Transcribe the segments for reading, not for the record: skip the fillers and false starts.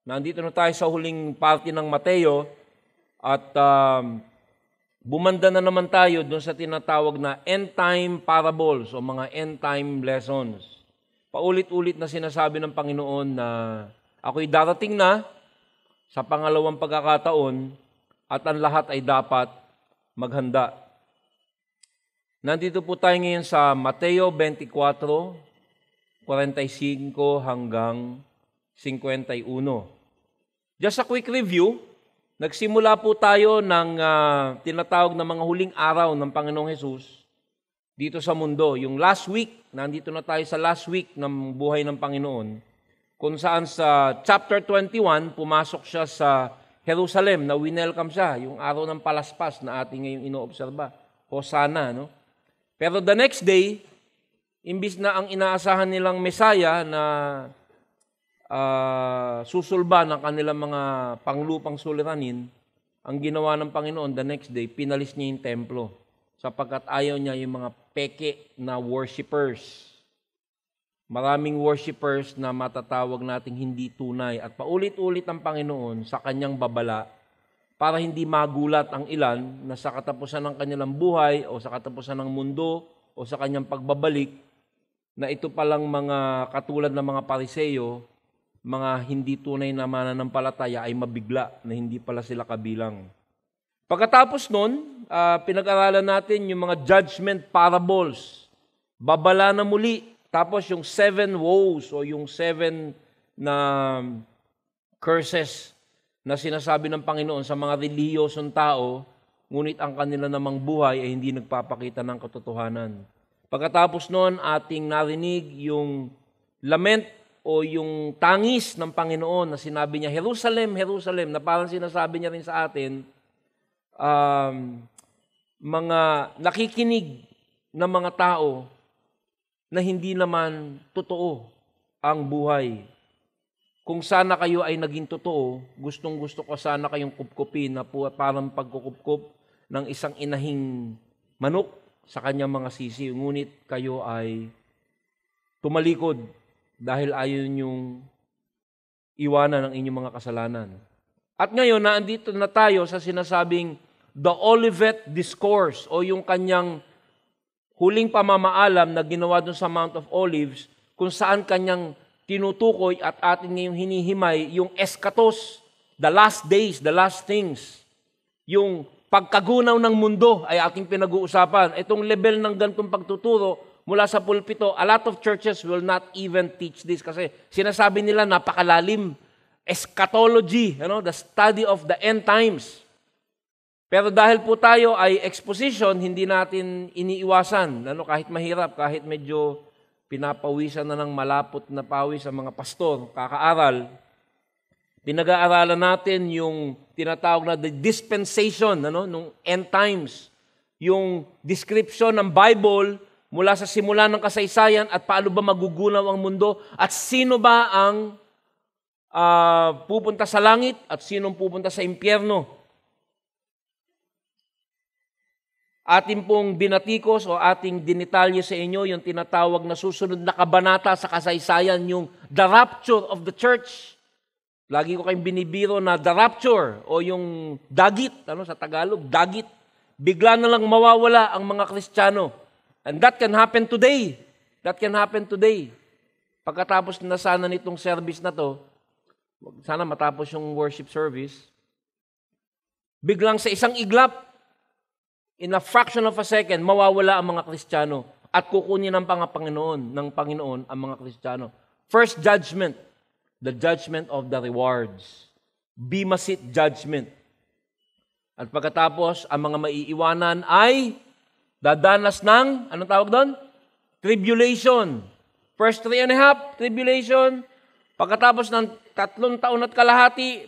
Nandito na tayo sa huling parte ng Mateo at bumanda na naman tayo doon sa tinatawag na end time parables o mga end time lessons. Paulit-ulit na sinasabi ng Panginoon na ako'y darating na sa pangalawang pagkakataon at ang lahat ay dapat maghanda. Nandito po tayo ngayon sa Mateo 24, 45 hanggang 51. Just a quick review, nagsimula po tayo ng tinatawag na mga huling araw ng Panginoong Hesus dito sa mundo. Yung last week, nandito na tayo sa last week ng buhay ng Panginoon, kung saan sa chapter 21, pumasok siya sa Jerusalem na winelcome siya, yung araw ng palaspas na ating ngayong inoobserba. Hosanna, no? Pero the next day, imbis na ang inaasahan nilang Mesaya na susulba ng kanilang mga panglupang suliranin, ang ginawa ng Panginoon the next day, pinalis niya yung templo sapagkat ayaw niya yung mga peke na worshipers. Maraming worshipers na matatawag nating hindi tunay at paulit-ulit ang Panginoon sa kanyang babala para hindi magulat ang ilan na sa katapusan ng kanilang buhay o sa katapusan ng mundo o sa kanyang pagbabalik na ito palang mga katulad ng mga Pariseyo, mga hindi tunay na mananampalataya ay mabigla na hindi pala sila kabilang. Pagkatapos nun, pinag-aralan natin yung mga judgment parables. Babala na muli. Tapos yung 7 woes o yung 7 na curses na sinasabi ng Panginoon sa mga relihiyosong tao, ngunit ang kanila namang buhay ay hindi nagpapakita ng katotohanan. Pagkatapos nun, ating narinig yung lament o yung tangis ng Panginoon na sinabi niya, Jerusalem, Jerusalem, na parang sinasabi niya rin sa atin, mga nakikinig na mga tao na hindi naman totoo ang buhay. Kung sana kayo ay naging totoo, gustong-gusto ko sana kayong kupkupin na parang pagkukupkup ng isang inahing manok sa kanyang mga sisi. Ngunit kayo ay tumalikod dahil ayaw niyong iwanan ang inyong mga kasalanan. At ngayon, naandito na tayo sa sinasabing the Olivet Discourse o yung kanyang huling pamamaalam na ginawa dun sa Mount of Olives kung saan kanyang tinutukoy at atin ngayong hinihimay yung eskatos, the last days, the last things. Yung pagkagunaw ng mundo ay ating pinag-uusapan. Itong level ng ganitong pagtuturo mula sa pulpito, a lot of churches will not even teach this kasi sinasabi nila napakalalim. Eschatology, the study of the end times. Pero dahil po tayo ay exposition, hindi natin iniiwasan. Kahit mahirap, kahit medyo pinapawisan na ng malapot na pawis ang mga pastor, kakaaral, pinag-aaralan natin yung tinatawag na the dispensation, nung end times. Yung description ng Bible mula sa simula ng kasaysayan at paano ba magugunaw ang mundo at sino ba ang pupunta sa langit at sinong pupunta sa impyerno. Ating pong binatikos o ating dinitalye sa inyo yung tinatawag na susunod na kabanata sa kasaysayan, yung the rapture of the church. Lagi ko kayong binibiro na the rapture o yung dagit, sa Tagalog, dagit. Bigla na lang mawawala ang mga Kristiyano. And that can happen today. That can happen today. Pagkatapos na sana nitong service na to, sana matapos yung worship service, biglang sa isang iglap, in a fraction of a second, mawawala ang mga Kristiyano at kukunin ng Panginoon ang mga Kristiyano. First judgment, the judgment of the rewards. Bema seat judgment. At pagkatapos, ang mga maiiwanan ay dadanas ng, anong tawag doon? Tribulation. First 3.5, tribulation. Pagkatapos ng 3 taon at kalahati,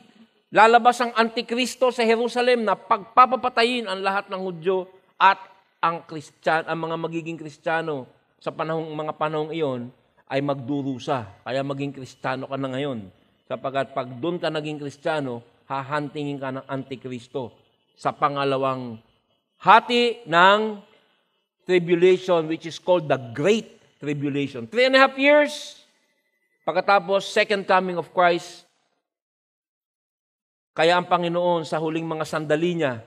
lalabas ang Antikristo sa Jerusalem na pagpapapatayin ang lahat ng Hudyo at ang mga magiging Kristiyano sa mga panahong iyon ay magdurusa. Kaya maging Kristiyano ka na ngayon. Sapagkat pag doon ka naging Kristiyano, hahantingin ka ng Antikristo sa pangalawang hati ng tribulation which is called the Great Tribulation. 3.5 years. Pagkatapos, second coming of Christ, Kaya ang Panginoon sa huling mga sandali niya,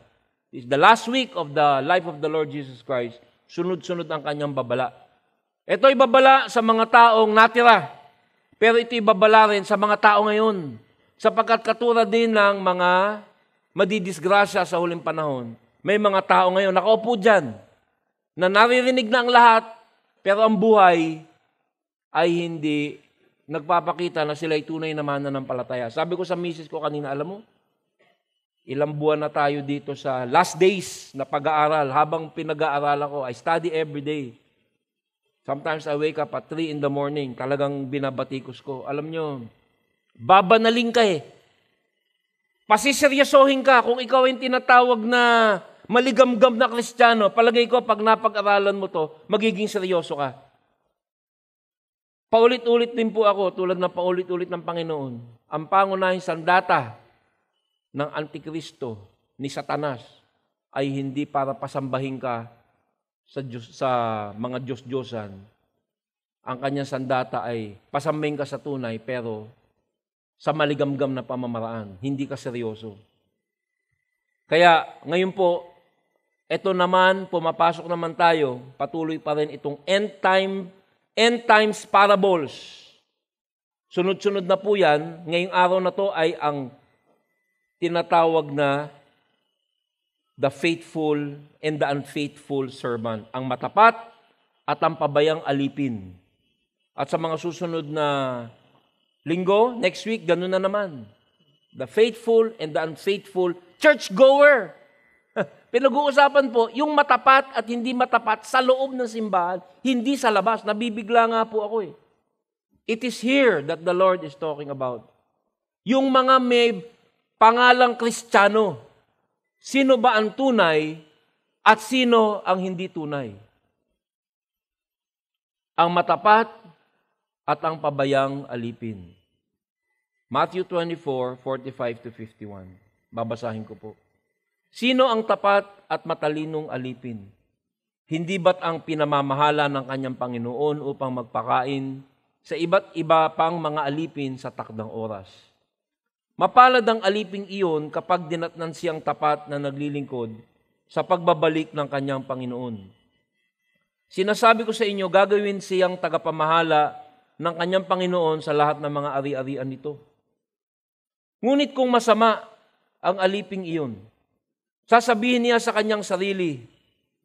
is the last week of the life of the Lord Jesus Christ, sunod-sunod ang kanyang babala. Ito ibabala sa mga taong natira, pero ito ibabala rin sa mga tao ngayon, sapagkat katulad din ng mga madidisgrasya sa huling panahon. May mga tao ngayon nakaupo dyan, na naririnig na ang lahat, pero ang buhay ay hindi nagpapakita na sila ay tunay na mananampalataya. Sabi ko sa misis ko kanina, alam mo, ilang buwan na tayo dito sa last days na pag-aaral. Habang pinag-aaralan ko, I study every day. Sometimes I wake up at 3 in the morning. Talagang binabatikos ko. Alam nyo, babanaling ka eh. Pasiseryosohin ka kung ikaw ay tinatawag na maligamgam na Kristiyano. Palagay ko, pag napag-aralan mo to, magiging seryoso ka. Paulit-ulit din po ako, tulad ng paulit-ulit ng Panginoon. Ang pangunahing sandata ng Antikristo ni Satanas ay hindi para pasambahin ka sa mga Diyos-Diyosan. Ang kanyang sandata ay pasambahin ka sa tunay pero sa maligamgam na pamamaraan. Hindi ka seryoso. Kaya ngayon po, ito naman, pumapasok naman tayo, patuloy pa rin itong end times parables. Sunod-sunod na po yan. Ngayong araw na to ay ang tinatawag na the faithful and the unfaithful servant. Ang matapat at ang pabayang alipin. At sa mga susunod na linggo, next week, ganun na naman. The faithful and the unfaithful churchgoer. Pinag-uusapan po, yung matapat at hindi matapat sa loob ng simbahan, hindi sa labas. Nabibigla nga po ako eh. It is here that the Lord is talking about. Yung mga may pangalang Kristiyano, sino ba ang tunay at sino ang hindi tunay? Ang matapat at ang pabayang alipin. Matthew 24:45-51. Babasahin ko po. Sino ang tapat at matalinong alipin? Hindi ba't ang pinamamahala ng kanyang Panginoon upang magpakain sa iba't iba pang mga alipin sa takdang oras? Mapalad ang aliping iyon kapag dinatnan siyang tapat na naglilingkod sa pagbabalik ng kanyang Panginoon. Sinasabi ko sa inyo, gagawin siyang tagapamahala ng kanyang Panginoon sa lahat ng mga ari-arian nito. Ngunit kung masama ang aliping iyon, sasabihin niya sa kanyang sarili,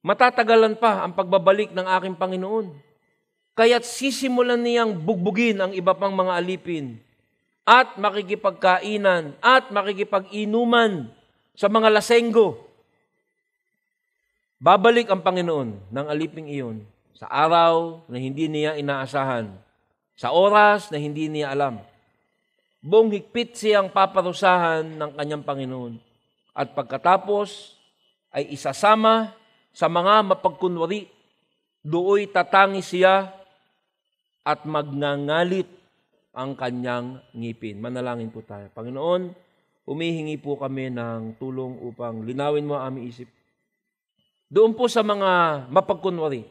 matatagalan pa ang pagbabalik ng aking Panginoon. Kaya't sisimulan niyang bugbugin ang iba pang mga alipin at makikipagkainan at makikipag-inuman sa mga lasenggo. Babalik ang Panginoon ng aliping iyon sa araw na hindi niya inaasahan, sa oras na hindi niya alam. Buong higpit siyang paparusahan ng kanyang Panginoon. At pagkatapos ay isasama sa mga mapagkunwari, dooy tatangi siya at magngangalit ang kanyang ngipin. Manalangin po tayo. Panginoon, humihingi po kami ng tulong upang linawin mo ang aming isip. Doon po sa mga mapagkunwari,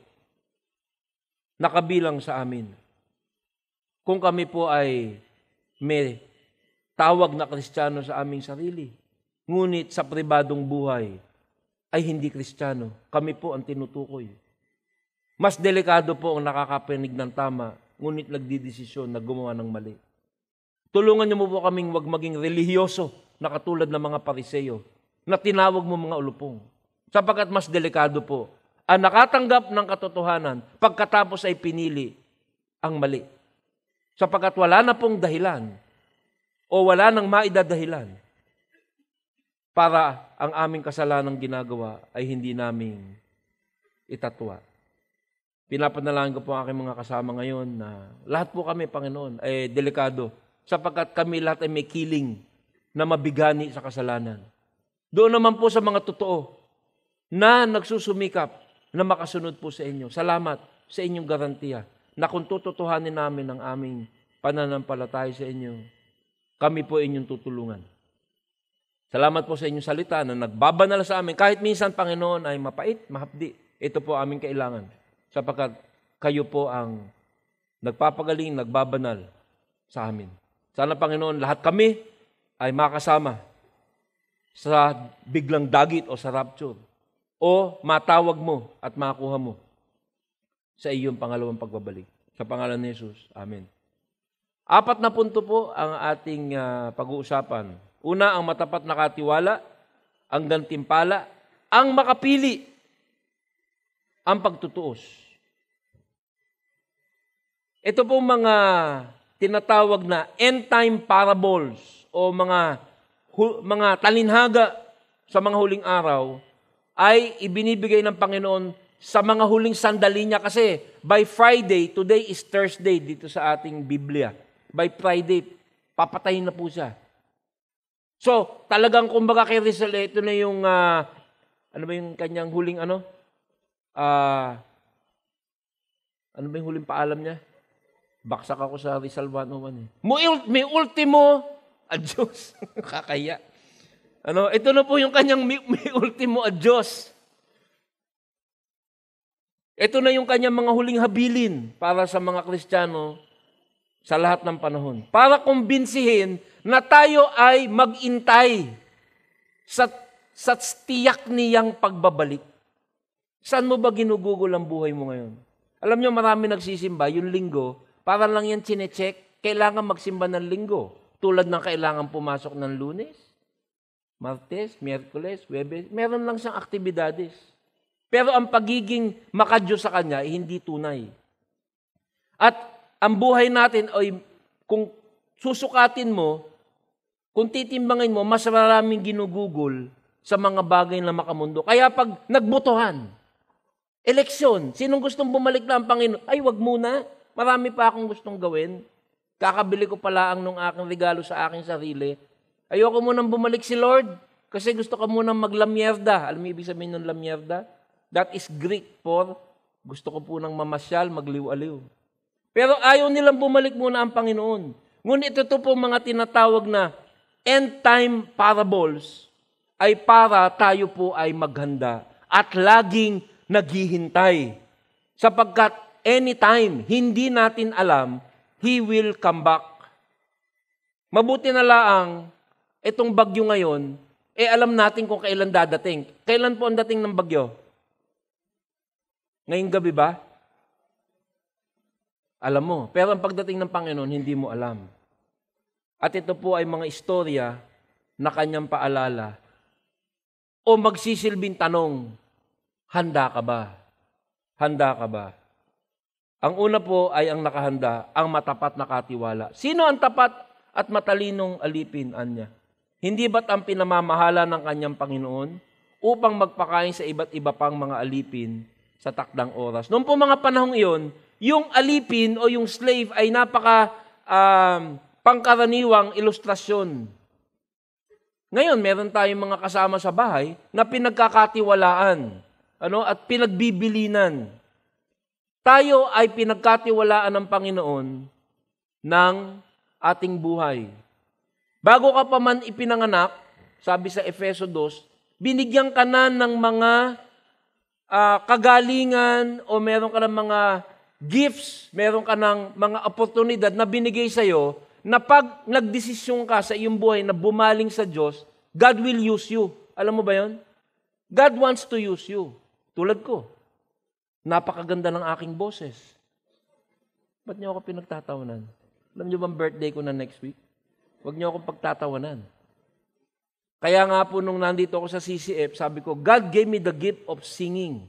nakabilang sa amin. Kung kami po ay may tawag na Kristiyano sa aming sarili, ngunit sa pribadong buhay ay hindi Kristiyano. Kami po ang tinutukoy. Mas delikado po ang nakakapinig ng tama, ngunit nagdidesisyon na gumawa ng mali. Tulungan niyo mo po kaming wag maging relihiyoso na katulad ng mga Pariseo na tinawag mo mga ulupong. Sapagkat mas delikado po ang nakatanggap ng katotohanan pagkatapos ay pinili ang mali. Sapagkat wala na pong dahilan o wala nang maidadahilan para ang aming kasalanang ginagawa ay hindi naming itatwa. Pinapanalangin ko po ang aking mga kasama ngayon na lahat po kami, Panginoon, ay delikado sapagkat kami lahat ay may kiling na mabigani sa kasalanan. Doon naman po sa mga totoo na nagsusumikap na makasunod po sa inyo. Salamat sa inyong garantiya na kung tututuhanin namin ang aming pananampalataya sa inyo, kami po inyong tutulungan. Salamat po sa inyong salita na nagbabanal sa amin. Kahit minsan, Panginoon, ay mapait, mahapdi. Ito po aming kailangan. Sapagkat kayo po ang nagpapagaling, nagbabanal sa amin. Sana, Panginoon, lahat kami ay makasama sa biglang dagit o sa rapture, o matawag mo at makuha mo sa iyong pangalawang pagbabalik. Sa pangalan ni Jesus. Amen. 4 na punto po ang ating pag-uusapan. Una, ang matapat na katiwala, ang gantimpala, ang makapili, ang pagtutuos. Ito po mga tinatawag na end-time parables o mga talinhaga sa mga huling araw ay ibinibigay ng Panginoon sa mga huling sandali niya kasi by Friday, today is Thursday dito sa ating Biblia. By Friday, papatayin na po siya. So, talagang kumbaga kay Rizal, ito na yung, ano ba yung kanyang huling ano? Ano ba yung huling paalam niya? Baksak ako sa Rizal 101 eh. May ultimo, adios. Kakaya. Ito na po yung kanyang may ultimo adios. Ito na yung kanyang mga huling habilin para sa mga Kristiyano sa lahat ng panahon. Para kumbinsihin na tayo ay mag-intay sa tiyak niyang pagbabalik. Saan mo ba ginugugol ang buhay mo ngayon? Alam niyo, marami nagsisimba, yung linggo, para lang yan chinecheck, kailangan magsimba ng linggo. Tulad ng kailangan pumasok ng Lunes, Martes, Miyerkules, Huwebes, meron lang siyang aktibidades. Pero ang pagiging makadiyos sa Kanya ay hindi tunay. At ang buhay natin ay kung susukatin mo, kung titimbangin mo, mas maraming ginugugol sa mga bagay na makamundo. Kaya pag nagbotohan, eleksyon, sinong gustong bumalik na ang Panginoon? Ay, wag muna. Marami pa akong gustong gawin. Kakabili ko pala ang nung aking regalo sa aking sarili. Ayoko munang bumalik si Lord kasi gusto ko munang maglamyerda. Alam mo ibig sabihin ng lamyerda? That is Greek for gusto ko po nang mamasyal, magliw-aliw. Pero ayaw nilang bumalik muna ang Panginoon. Ngunit ito po mga tinatawag na end-time parables ay para tayo po ay maghanda at laging naghihintay. Sapagkat anytime, hindi natin alam, He will come back. Mabuti na laang itong bagyo ngayon, alam natin kung kailan dadating. Kailan po ang dating ng bagyo? Ngayong gabi ba? Alam mo. Pero ang pagdating ng Panginoon, hindi mo alam. At ito po ay mga istorya na kanyang paalala o magsisilbing tanong, handa ka ba? Handa ka ba? Ang una po ay ang nakahanda, ang matapat na katiwala. Sino ang tapat at matalinong alipin, Anya? Hindi ba't ang pinamamahala ng kanyang Panginoon upang magpakain sa iba't iba pang mga alipin sa takdang oras? Noong po mga panahong iyon, yung alipin o yung slave ay napaka pangkaraniwang ilustrasyon. Ngayon, meron tayong mga kasama sa bahay na pinagkakatiwalaan at pinagbibilinan. Tayo ay pinagkatiwalaan ng Panginoon ng ating buhay. Bago ka pa man ipinanganak, sabi sa Efeso 2, binigyan ka na ng mga kagalingan o meron ka ng mga gifts, meron ka ng mga oportunidad na binigay sa'yo na pag nagdesisyon ka sa iyong buhay na bumaling sa Diyos, God will use you. Alam mo ba yon? God wants to use you. Tulad ko. Napakaganda ng aking boses. Ba't niyo ako pinagtatawanan? Alam niyo bang birthday ko na next week? Huwag niyo akong pagtatawanan. Kaya nga po nung nandito ako sa CCF, sabi ko, God gave me the gift of singing.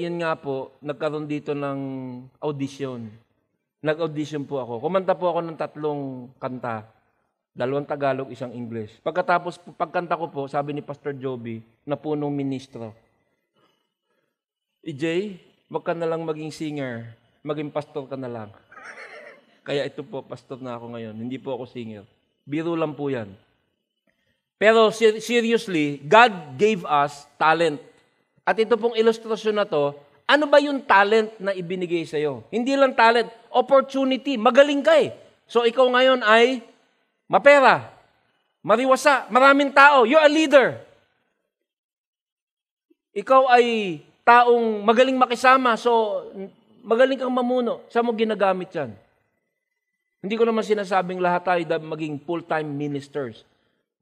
Yun nga po, nagkaroon dito ng audition. Nag-audition po ako. Kumanta po ako ng 3 kanta. 2 Tagalog, 1 English. Pagkatapos, pagkanta ko po, sabi ni Pastor Joby, na punong ministro, EJ, wag ka na lang maging singer, maging pastor ka na lang. Kaya ito po, pastor na ako ngayon. Hindi po ako singer. Biro lang po yan. Pero seriously, God gave us talent. At ito pong ilustrasyon na to, ano ba yung talent na ibinigay sa'yo? Hindi lang talent, opportunity. Magaling ka eh. So ikaw ngayon ay mapera, mariwasa, maraming tao. You're a leader. Ikaw ay taong magaling makisama, so magaling kang mamuno. Saan mo ginagamit yan? Hindi ko naman sinasabing lahat tayo maging full-time ministers.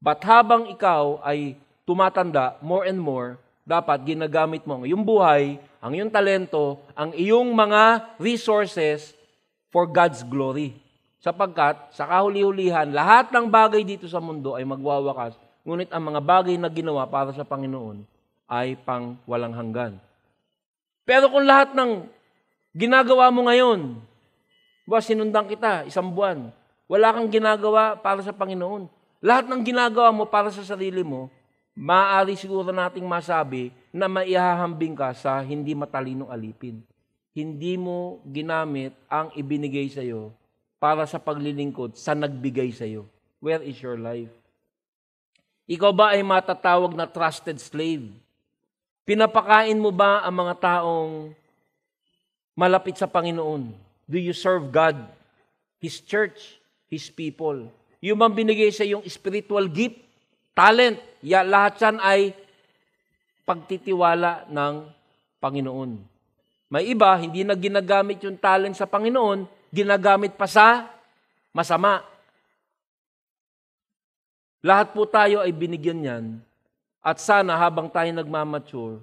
But habang ikaw ay tumatanda more and more, dapat ginagamit mo ang iyong buhay, ang iyong talento, ang iyong mga resources for God's glory. Sapagkat sa kahuli-hulihan, lahat ng bagay dito sa mundo ay magwawakas, ngunit ang mga bagay na ginawa para sa Panginoon ay pang walang hanggan. Pero kung lahat ng ginagawa mo ngayon, sinundan kita, 1 buwan, wala kang ginagawa para sa Panginoon. Lahat ng ginagawa mo para sa sarili mo, maaari siguro nating masabi na maihahambing ka sa hindi matalinong alipin. Hindi mo ginamit ang ibinigay sa iyo para sa paglilingkod sa nagbigay sa iyo. Where is your life? Ikaw ba ay matatawag na trusted slave? Pinapakain mo ba ang mga taong malapit sa Panginoon? Do you serve God, His church, His people? Yung bang binigay sa iyong spiritual gift, talent, lahat yan ay pagtitiwala ng Panginoon. May iba, hindi na ginagamit yung talent sa Panginoon, ginagamit pa sa masama. Lahat po tayo ay binigyan yan. At sana habang tayo nagmamature,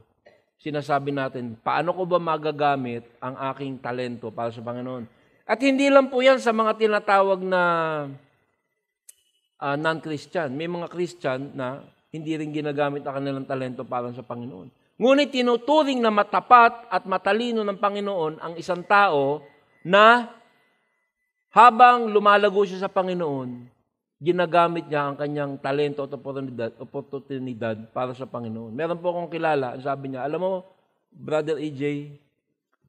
sinasabi natin, paano ko ba magagamit ang aking talento para sa Panginoon? At hindi lang po yan sa mga tinatawag na non-Christian. May mga Christian na hindi rin ginagamit ang kanilang talento para sa Panginoon. Ngunit tinuturing na matapat at matalino ng Panginoon ang isang tao na habang lumalago siya sa Panginoon, ginagamit niya ang kanyang talento at oportunidad para sa Panginoon. Meron po akong kilala, sabi niya, alam mo, Brother EJ,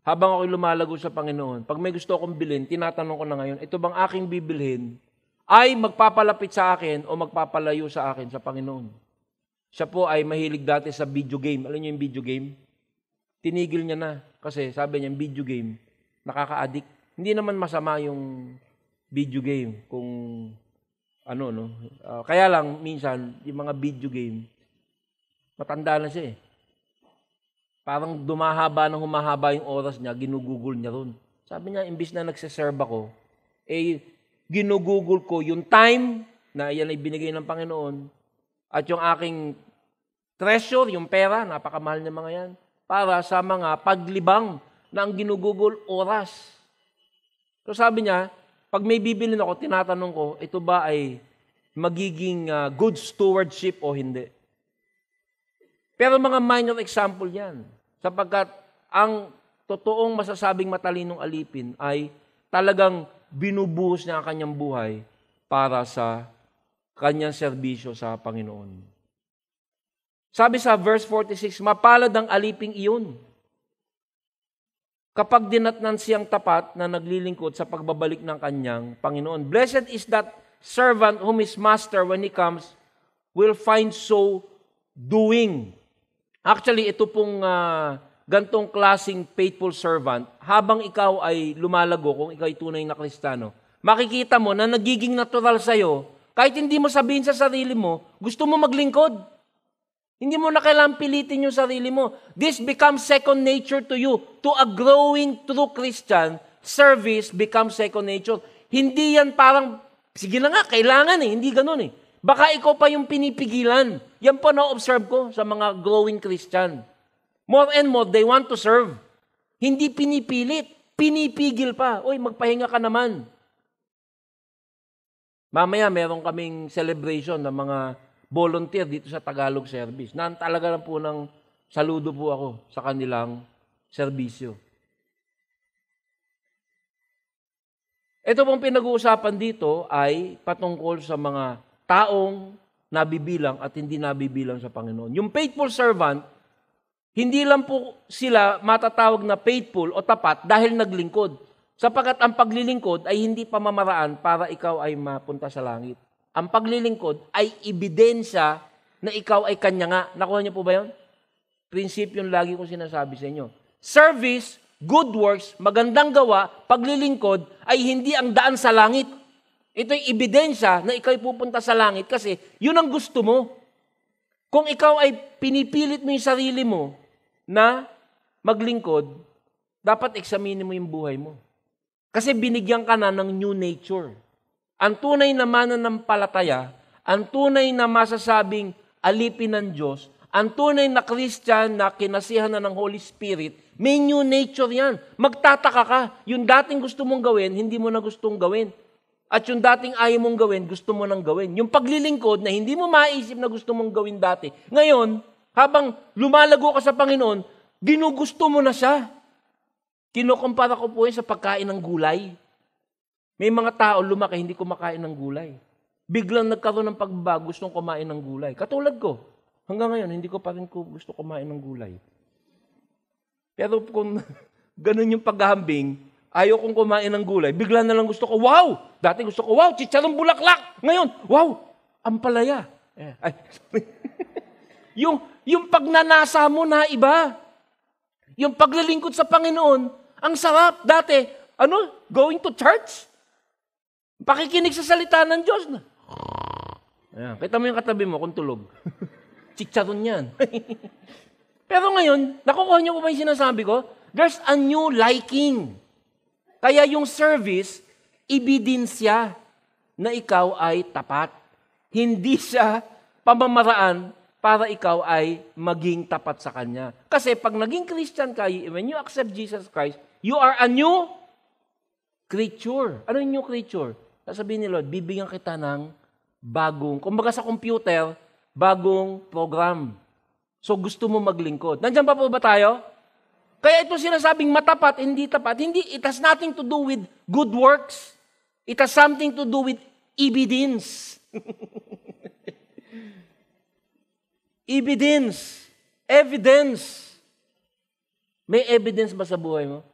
habang ako'y lumalago sa Panginoon, pag may gusto akong bilhin, tinatanong ko na ngayon, ito bang aking bibilhin ay magpapalapit sa akin o magpapalayo sa akin sa Panginoon? Siya po ay mahilig dati sa video game. Alam niyo yung video game? Tinigil niya na kasi sabi niya, video game, nakaka-addict. Hindi naman masama yung video game kung kaya lang minsan yung mga video game matanda na siya eh. Parang humahaba yung oras niya, ginugugol niya ron. Sabi niya, imbis na nagsiserve ako, ginugugol ko yung time na yan ay binigay ng Panginoon at yung aking treasure, yung pera, napakamahal niya mga yan, para sa mga paglibang na ang ginugugol oras. So sabi niya, pag may bibilin ako, tinatanong ko, ito ba ay magiging good stewardship o hindi? Pero mga minor example yan. Sapagkat ang totoong masasabing matalinong alipin ay talagang binubuhos niya ang kanyang buhay para sa kanyang serbisyo sa Panginoon. Sabi sa verse 46, mapalad ang aliping iyon kapag dinatnan siyang tapat na naglilingkod sa pagbabalik ng kanyang Panginoon. Blessed is that servant whom his master, when he comes, will find so doing. Actually, ito pong gantong klaseng faithful servant, habang ikaw ay lumalago, kung ikaw ay tunay na Kristiyano, makikita mo na nagiging natural sa'yo, kahit hindi mo sabihin sa sarili mo, gusto mo maglingkod. Hindi mo na kailangang pilitin yung sarili mo. This becomes second nature to you. To a growing true Christian, service becomes second nature. Hindi yan parang, sige na nga, kailangan eh. Hindi ganun eh. Baka ikaw pa yung pinipigilan. Yan po na-observe ko sa mga growing Christian. More and more, they want to serve. Hindi pinipilit. Pinipigil pa. Uy, magpahinga ka naman. Mamaya, meron kaming celebration ng mga volunteer dito sa Tagalog service. Na talaga lang po ng saludo po ako sa kanilang serbisyo. Ito pong pinag-uusapan dito ay patungkol sa mga taong nabibilang at hindi nabibilang sa Panginoon. Yung faithful servant, hindi lang po sila matatawag na faithful o tapat dahil naglingkod. Sapagkat ang paglilingkod ay hindi pamamaraan para ikaw ay mapunta sa langit. Ang paglilingkod ay ebidensya na ikaw ay kanya nga. Nakuha niyo po ba yun? Prinsipyo yung lagi ko sinasabi sa inyo. Service, good works, magandang gawa, paglilingkod ay hindi ang daan sa langit. Ito'y ebidensya na ikaw ay pupunta sa langit kasi yun ang gusto mo. Kung ikaw ay pinipilit mo yung sarili mo na maglingkod, dapat eksaminin mo yung buhay mo. Kasi binigyan ka na ng new nature. Ang tunay na mananampalataya ang tunay na masasabing alipin ng Diyos, ang tunay na Christian na kinasihan na ng Holy Spirit, may new nature yan. Magtataka ka, yung dating gusto mong gawin, hindi mo na gustong gawin. At yung dating ayaw mong gawin, gusto mo nang gawin. Yung paglilingkod na hindi mo maisip na gusto mong gawin dati, ngayon, habang lumalago ka sa Panginoon, ginugusto mo na siya. Kinukumpara ko po yun sa pagkain ng gulay. May mga tao lumaki, hindi kumakain ng gulay. Biglang nagkaroon ng pagbabago, gustong kumain ng gulay. Katulad ko, hanggang ngayon, hindi ko pa rin gusto kumain ng gulay. Pero kung ganun yung paghahambing, ayaw kong kumain ng gulay, bigla na lang gusto ko, wow! Dati gusto ko, wow, chicharong bulaklak! Ngayon, wow, ampalaya. Ay, yung pagnanasa mo na iba. Yung paglilingkod sa Panginoon, ang sarap. Dati, going to church? Pakikinig sa salita ng Diyos na. Ayan, kita mo yung katabi mo kung tulog. Chicharon yan. Pero ngayon, nakukuha niyo po ba yung sinasabi ko? There's a new liking. Kaya yung service, ebidensya na ikaw ay tapat. Hindi siya pamamaraan para ikaw ay maging tapat sa Kanya. Kasi pag naging Christian ka, when you accept Jesus Christ, you are a new creature. Ano yung new creature? Sasabihin ni Lord, bibigyan kita ng bagong, kumbaga sa computer, bagong program. So gusto mo maglingkod. Nandiyan pa po ba tayo? Kaya ito sinasabing matapat, hindi tapat. Hindi, it has nothing to do with good works. It has something to do with evidence. Evidence. May evidence ba sa buhay mo?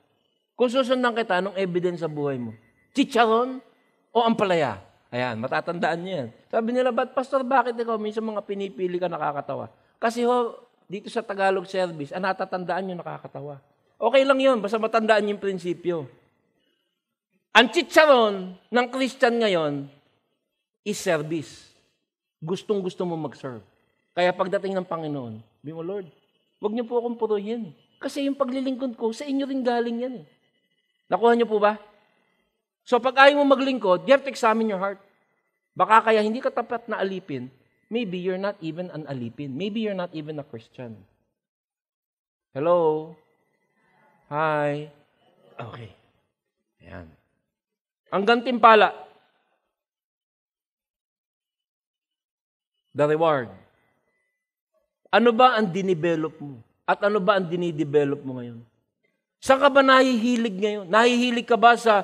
Kung susundan kita, anong evidence sa buhay mo? Chicharon o ampalaya? Ayan, matatandaan niyo yan. Sabi nila, Pastor, bakit ikaw minsan mga pinipili ka nakakatawa? Kasi dito sa Tagalog service, natatandaan niyo nakakatawa. Okay lang yun, basta matandaan niyo yung prinsipyo. Ang chicharon ng Christian ngayon is service. Gustong-gusto mo mag-serve. Kaya pagdating ng Panginoon, sabi mo, Lord, huwag niyo po akong puruhin. Kasi yung paglilingkod ko, sa inyo rin galing yan. Nakuha niyo po ba? So pag ayaw mo maglingkod, you have to examine your heart. Baka kaya hindi ka tapat na alipin, maybe you're not even an alipin. Maybe you're not even a Christian. Hello? Hi? Okay. Ayan. Ang gantimpala, the reward. Ano ba ang dinidevelop mo? At ano ba ang dinidevelop mo ngayon? Saan ka ba nahihilig ngayon? Nahihilig ka ba sa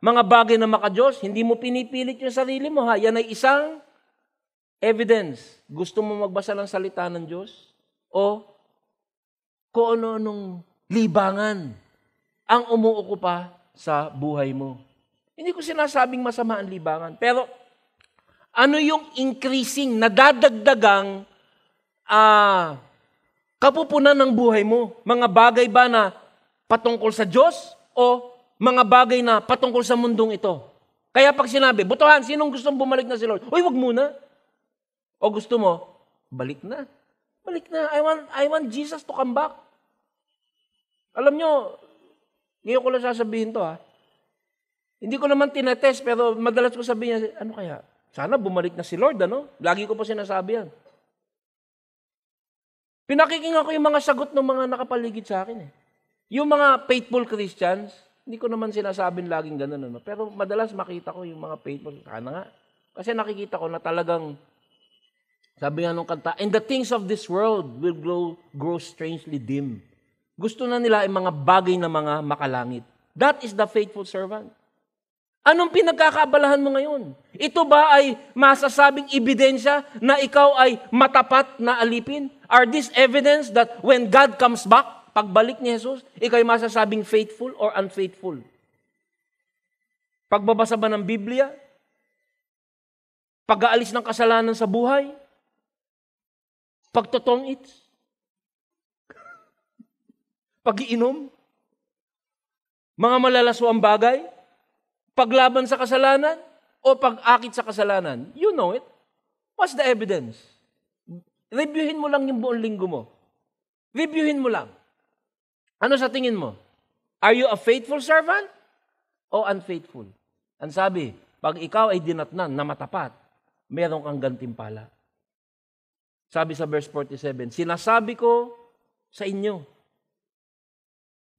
mga bagay na maka-Diyos? Hindi mo pinipilit yung sarili mo, ha? Yan ay isang evidence. Gusto mo magbasa ng salita ng Diyos? O kung ano-anong libangan ang umuukupa sa buhay mo? Hindi ko sinasabing masama ang libangan. Pero ano yung increasing, nadadagdagang kapupunan ng buhay mo? Mga bagay ba na patungkol sa Diyos o mga bagay na patungkol sa mundong ito? Kaya pag sinabi, butuhan, sinong gustong bumalik na si Lord? Uy, wag muna. O gusto mo, balik na. Balik na. I want Jesus to come back. Alam nyo, ngayon ko lang sasabihin to, ha. Hindi ko naman tinetest, pero madalas ko sabihin niya, ano kaya? Sana bumalik na si Lord, ano? Lagi ko pa sinasabi yan. Pinakikinggan ko yung mga sagot ng mga nakapaligid sa akin, eh. Yung mga faithful Christians, hindi ko naman sinasabing laging ganun, ano? Pero madalas makita ko yung mga faithful. Sana nga. Kasi nakikita ko na talagang, sabi nga nung kanta, and the things of this world will grow strangely dim. Gusto na nila yung mga bagay na mga makalangit. That is the faithful servant. Anong pinagkakaabalahan mo ngayon? Ito ba ay masasabing ebidensya na ikaw ay matapat na alipin? Are this evidence that when God comes back, pagbalik ni Jesus, ikaw ay masasabing faithful or unfaithful? Pagbabasa ba ng Biblia? Pag-aalis ng kasalanan sa buhay? Pagtotongit? Pag-iinom? Mga malalaswang bagay? Paglaban sa kasalanan? O pag-akit sa kasalanan? You know it. What's the evidence? Reviewin mo lang yung buong linggo mo. Reviewin mo lang. Ano sa tingin mo? Are you a faithful servant o unfaithful? Ang sabi, pag ikaw ay dinatnan na matapat, meron kang gantimpala. Sabi sa verse 47, sinasabi ko sa inyo,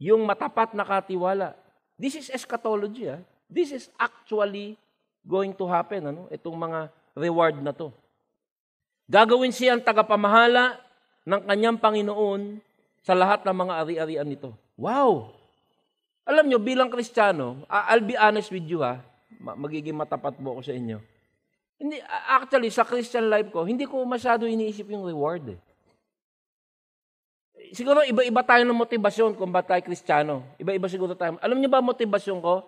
yung matapat na katiwala. This is eschatology. This is actually going to happen. Itong mga reward na to. Gagawin siyang tagapamahala ng kanyang Panginoon sa lahat ng mga ari-arian nito. Wow! Alam nyo, bilang Kristiyano, I'll be honest with you magiging matapat po ako sa inyo. Actually, sa Christian life ko, hindi ko masyado iniisip yung reward. Siguro iba-iba tayo ng motibasyon kung ba't tayo Kristiyano. Iba-iba siguro tayo. Alam niyo ba motibasyon ko?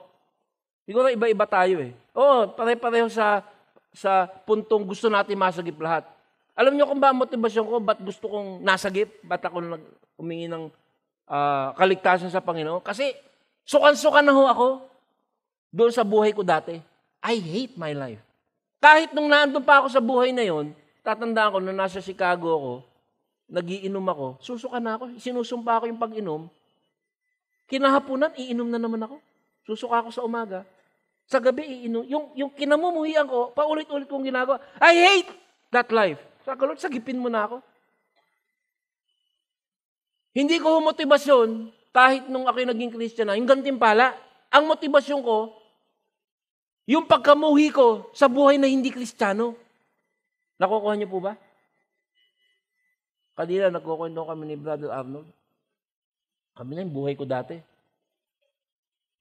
Siguro iba-iba tayo Oo, pare-pareho sa puntong gusto natin masagip lahat. Alam niyo kung ba motibasyon ko? Ba't gusto kong nasagip? Ba't ako humingi ng kaligtasan sa Panginoon? Kasi sukan-sukan na ako doon sa buhay ko dati. I hate my life. Kahit nung naandun pa ako sa buhay na yon, tatandaan ko nung nasa Chicago ako, nagiinom ako, susuka na ako, sinusumpa ako yung pag-inom, kinahapunan, iinom na naman ako. Susuka ako sa umaga. Sa gabi, iinom. Yung kinamumuhian ko, paulit-ulit kong ginagawa, I hate that life. Sabi ko, Lord, sagipin mo na ako. Hindi ko motibasyon, kahit nung ako'y naging Christian na, yung gantimpala, ang motibasyon ko, yung pagkamuhi ko sa buhay na hindi Kristiyano. Nakukuha niyo po ba? Kanina nagkukwento kami ni Brother Arnold. Kami na yung buhay ko dati.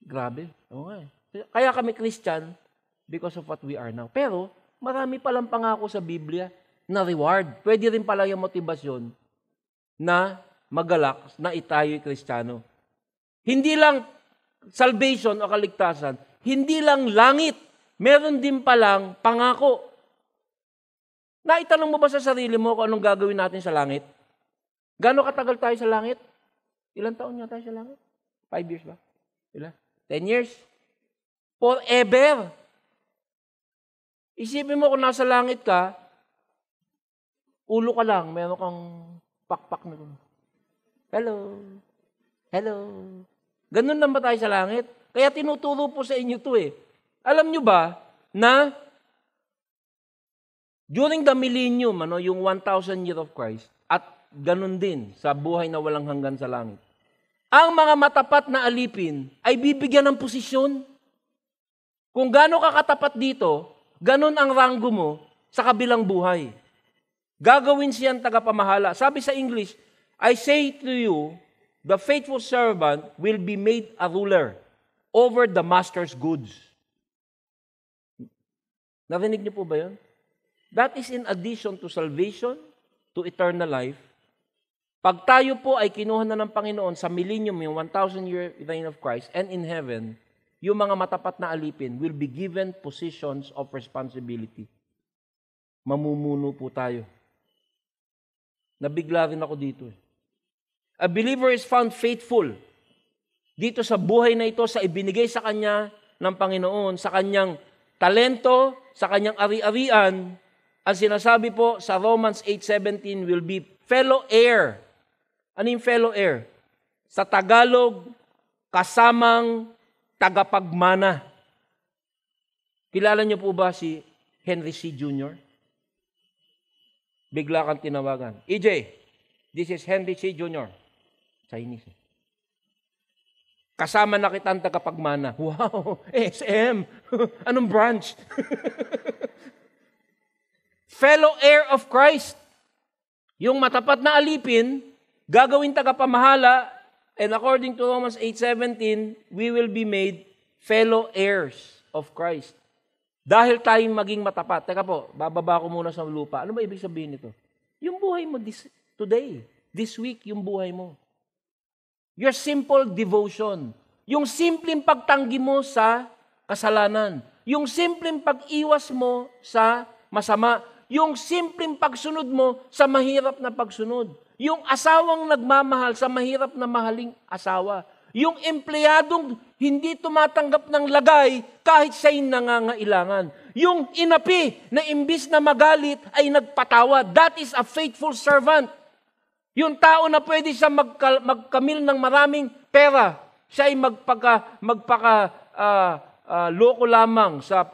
Grabe. Okay. Kaya kami Christian because of what we are now. Pero marami palang pangako sa Biblia na reward. Pwede rin pala yung motivasyon na magalak na itayo'y Kristiyano. Hindi lang salvation o kaligtasan, hindi lang langit, meron din palang pangako. Naitanong mo ba sa sarili mo kung anong gagawin natin sa langit? Gano'ng katagal tayo sa langit? Ilang taon nga tayo sa langit? 5 years ba? Ilan? 10 years? Forever. Isipin mo kung nasa langit ka, ulo ka lang, meron kang pakpak na gano'n. Hello. Hello. Ganun lang ba tayo sa langit? Kaya tinuturo po sa inyo to Alam nyo ba na during the millennium, yung 1,000 year of Christ, at ganun din sa buhay na walang hanggan sa langit, ang mga matapat na alipin ay bibigyan ng posisyon. Kung gaano ka katapat dito, ganun ang ranggo mo sa kabilang buhay. Gagawin siyang tagapamahala. Sabi sa English, I say to you, the faithful servant will be made a ruler over the master's goods. Narinig niyo po ba yun? That is in addition to salvation, to eternal life. Pag tayo po ay kinuha na ng Panginoon sa millennium, yung 1,000-year reign of Christ, and in heaven, yung mga matapat na alipin will be given positions of responsibility. Mamumuno po tayo. Nabigla rin ako dito. A believer is found faithful dito sa buhay na ito, sa ibinigay sa kanya ng Panginoon, sa kanyang talento, sa kanyang ari-arian. Ang sinasabi po sa Romans 8:17 will be fellow heir. Ano yung fellow heir? Sa Tagalog, kasamang tagapagmana. Kilala niyo po ba si Henry C. Jr.? Bigla kang tinawagan. EJ, this is Henry C. Jr. Chinese. Kasama na kitang tagapagmana. Wow, SM. Anong branch? Fellow heir of Christ. Yung matapat na alipin, gagawin tagapamahala, and according to Romans 8:17, we will be made fellow heirs of Christ. Dahil tayong maging matapat. Teka po, bababa ko muna sa lupa. Ano ba ibig sabihin nito? Yung buhay mo today, this week, yung buhay mo. Your simple devotion. Yung simpleng pagtanggi mo sa kasalanan. Yung simpleng pag-iwas mo sa masama. Yung simpleng pagsunod mo sa mahirap na pagsunod. Yung asawang nagmamahal sa mahirap na mahaling asawa. Yung empleyadong hindi tumatanggap ng lagay kahit siya'y nangangailangan. Yung inapi na imbis na magalit ay nagpatawa. That is a faithful servant. Yung tao na pwede siya magkamil ng maraming pera, siya ay loko lamang sa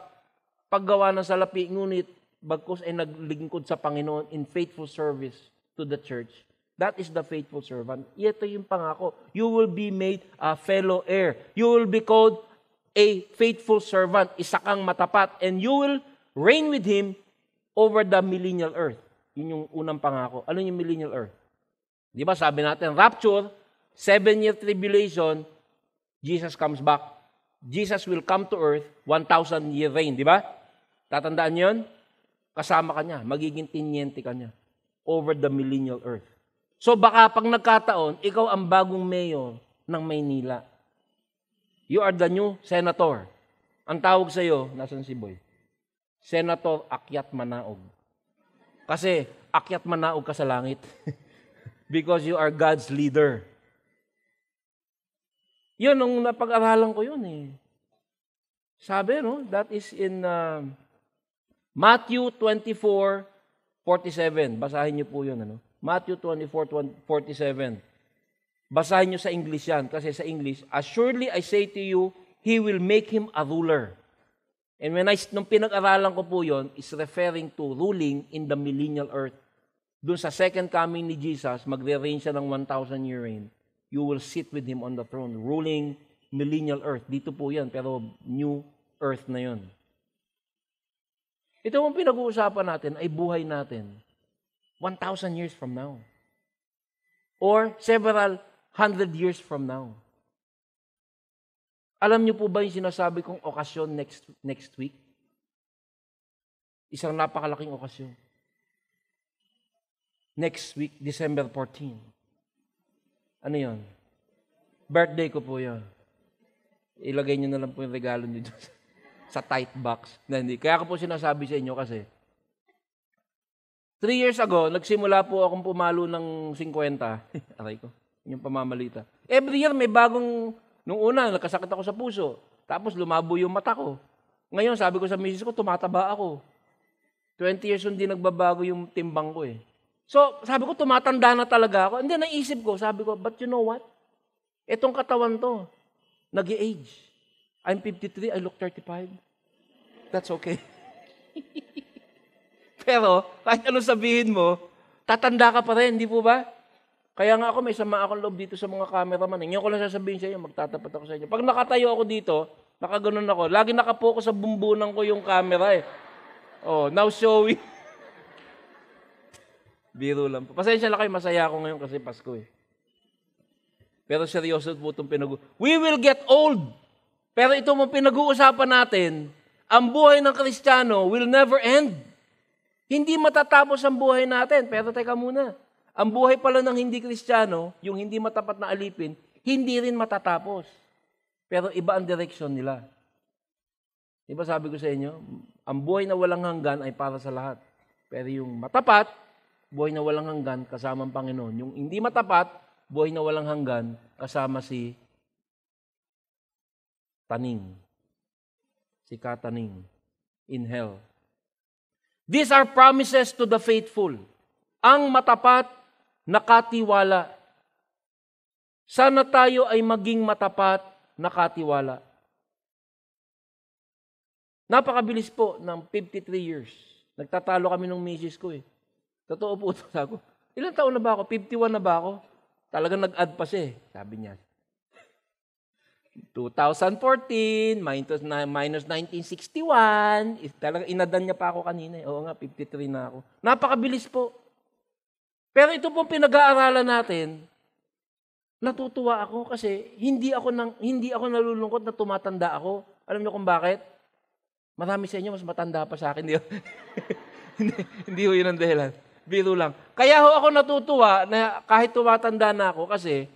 paggawa ng salapi, ngunit bagkus ay naglingkod sa Panginoon in faithful service to the church. That is the faithful servant. Ito yung pangako. You will be made a fellow heir. You will be called a faithful servant. Isa kang matapat. And you will reign with Him over the millennial earth. Yun yung unang pangako. Ano yung millennial earth? Di ba sabi natin, rapture, 7-year tribulation, Jesus comes back. Jesus will come to earth, 1,000-year reign. Di ba? Tatandaan niyo yun? Kasama ka niya. Magiging tinyente ka niya over the millennial earth. So baka pag nagkataon, ikaw ang bagong mayor ng Maynila. You are the new senator. Ang tawag sa iyo, nasan si Boy? Senator Akyat Manaog. Kasi akyat manaog ka sa langit. Because you are God's leader. Yun, nung napag-aralan ko yun eh. Sabi, no? That is in Matthew 24:47. Basahin niyo po yun, ano? Matthew 24:47. Basahin niyo sa English yan. Kasi sa English, "Assuredly I say to you, He will make him a ruler." And nung pinag-aralan ko po yun, is referring to ruling in the millennial earth. Doon sa second coming ni Jesus, magre-reign siya ng 1,000-year reign. You will sit with Him on the throne, ruling millennial earth. Dito po yan, pero new earth na yun. Ito ang pinag-uusapan natin ay buhay natin 1,000 years from now. Or several hundred years from now. Alam niyo po ba yung sinasabi kong okasyon next week? Isang napakalaking okasyon. Next week, December 14. Ano yon? Birthday ko po yon. Ilagay niyo na lang po yung regalo niyo sa tight box. Hindi. Kaya ko po sinasabi sa inyo kasi 3 years ago, nagsimula po akong pumalo ng 50. Aray ko, yung pamamalita. Every year may bagong, nung una, nagkasakit ako sa puso. Tapos lumabo yung mata ko. Ngayon, sabi ko sa misis ko, tumataba ako. 20 years hindi nagbabago yung timbang ko eh. So, sabi ko, tumatanda na talaga ako. Hindi, naisip ko, sabi ko, but you know what? Etong katawan to, nag-age. I'm 53, I look 35. That's okay. Pero, kahit ano sabihin mo, tatanda ka pa rin, di po ba? Kaya nga ako, may sama akong loob dito sa mga cameraman. Ngayon ko lang sasabihin sa inyo, magtatapat ako sa inyo. Pag nakatayo ako dito, nakaganon ako, lagi nakapokus sa bumbunan ko yung camera eh. Oh, now showing. Biro lang po. Pasensya lang kayo, masaya ako ngayon kasi Pasko eh. Pero seryoso po itong We will get old. Pero ito mo pinag-uusapan natin, ang buhay ng Kristiyano will never end. Hindi matatapos ang buhay natin. Pero teka muna, ang buhay pala ng hindi Kristiyano, yung hindi matapat na alipin, hindi rin matatapos. Pero iba ang direksyon nila. Diba sabi ko sa inyo, ang buhay na walang hanggan ay para sa lahat. Pero yung matapat, buhay na walang hanggan kasama ang Panginoon. Yung hindi matapat, buhay na walang hanggan kasama si Taning. Si Kataning in hell. These are promises to the faithful. Ang matapat, nakatiwala. Sana tayo ay maging matapat, nakatiwala. Napakabilis po ng 53 years. Nagtatalo kami ng misis ko eh. Totoo po ito. Sabi ko, ilang taon na ba ako? 51 na ba ako? Talagang nag-add pa siya eh. Sabi niya. 2014 minus 1961. Talagang inadan niya pa ako kanina. Oo nga, 53 na ako. Napakabilis po. Pero ito pong pinag-aaralan natin, natutuwa ako kasi hindi ako nalulungkot na tumatanda ako. Alam niyo kung bakit? Marami sa inyo mas matanda pa sa akin. Hindi ho yun ang dahilan. Biro lang. Kaya ho ako natutuwa na kahit tumatanda na ako kasi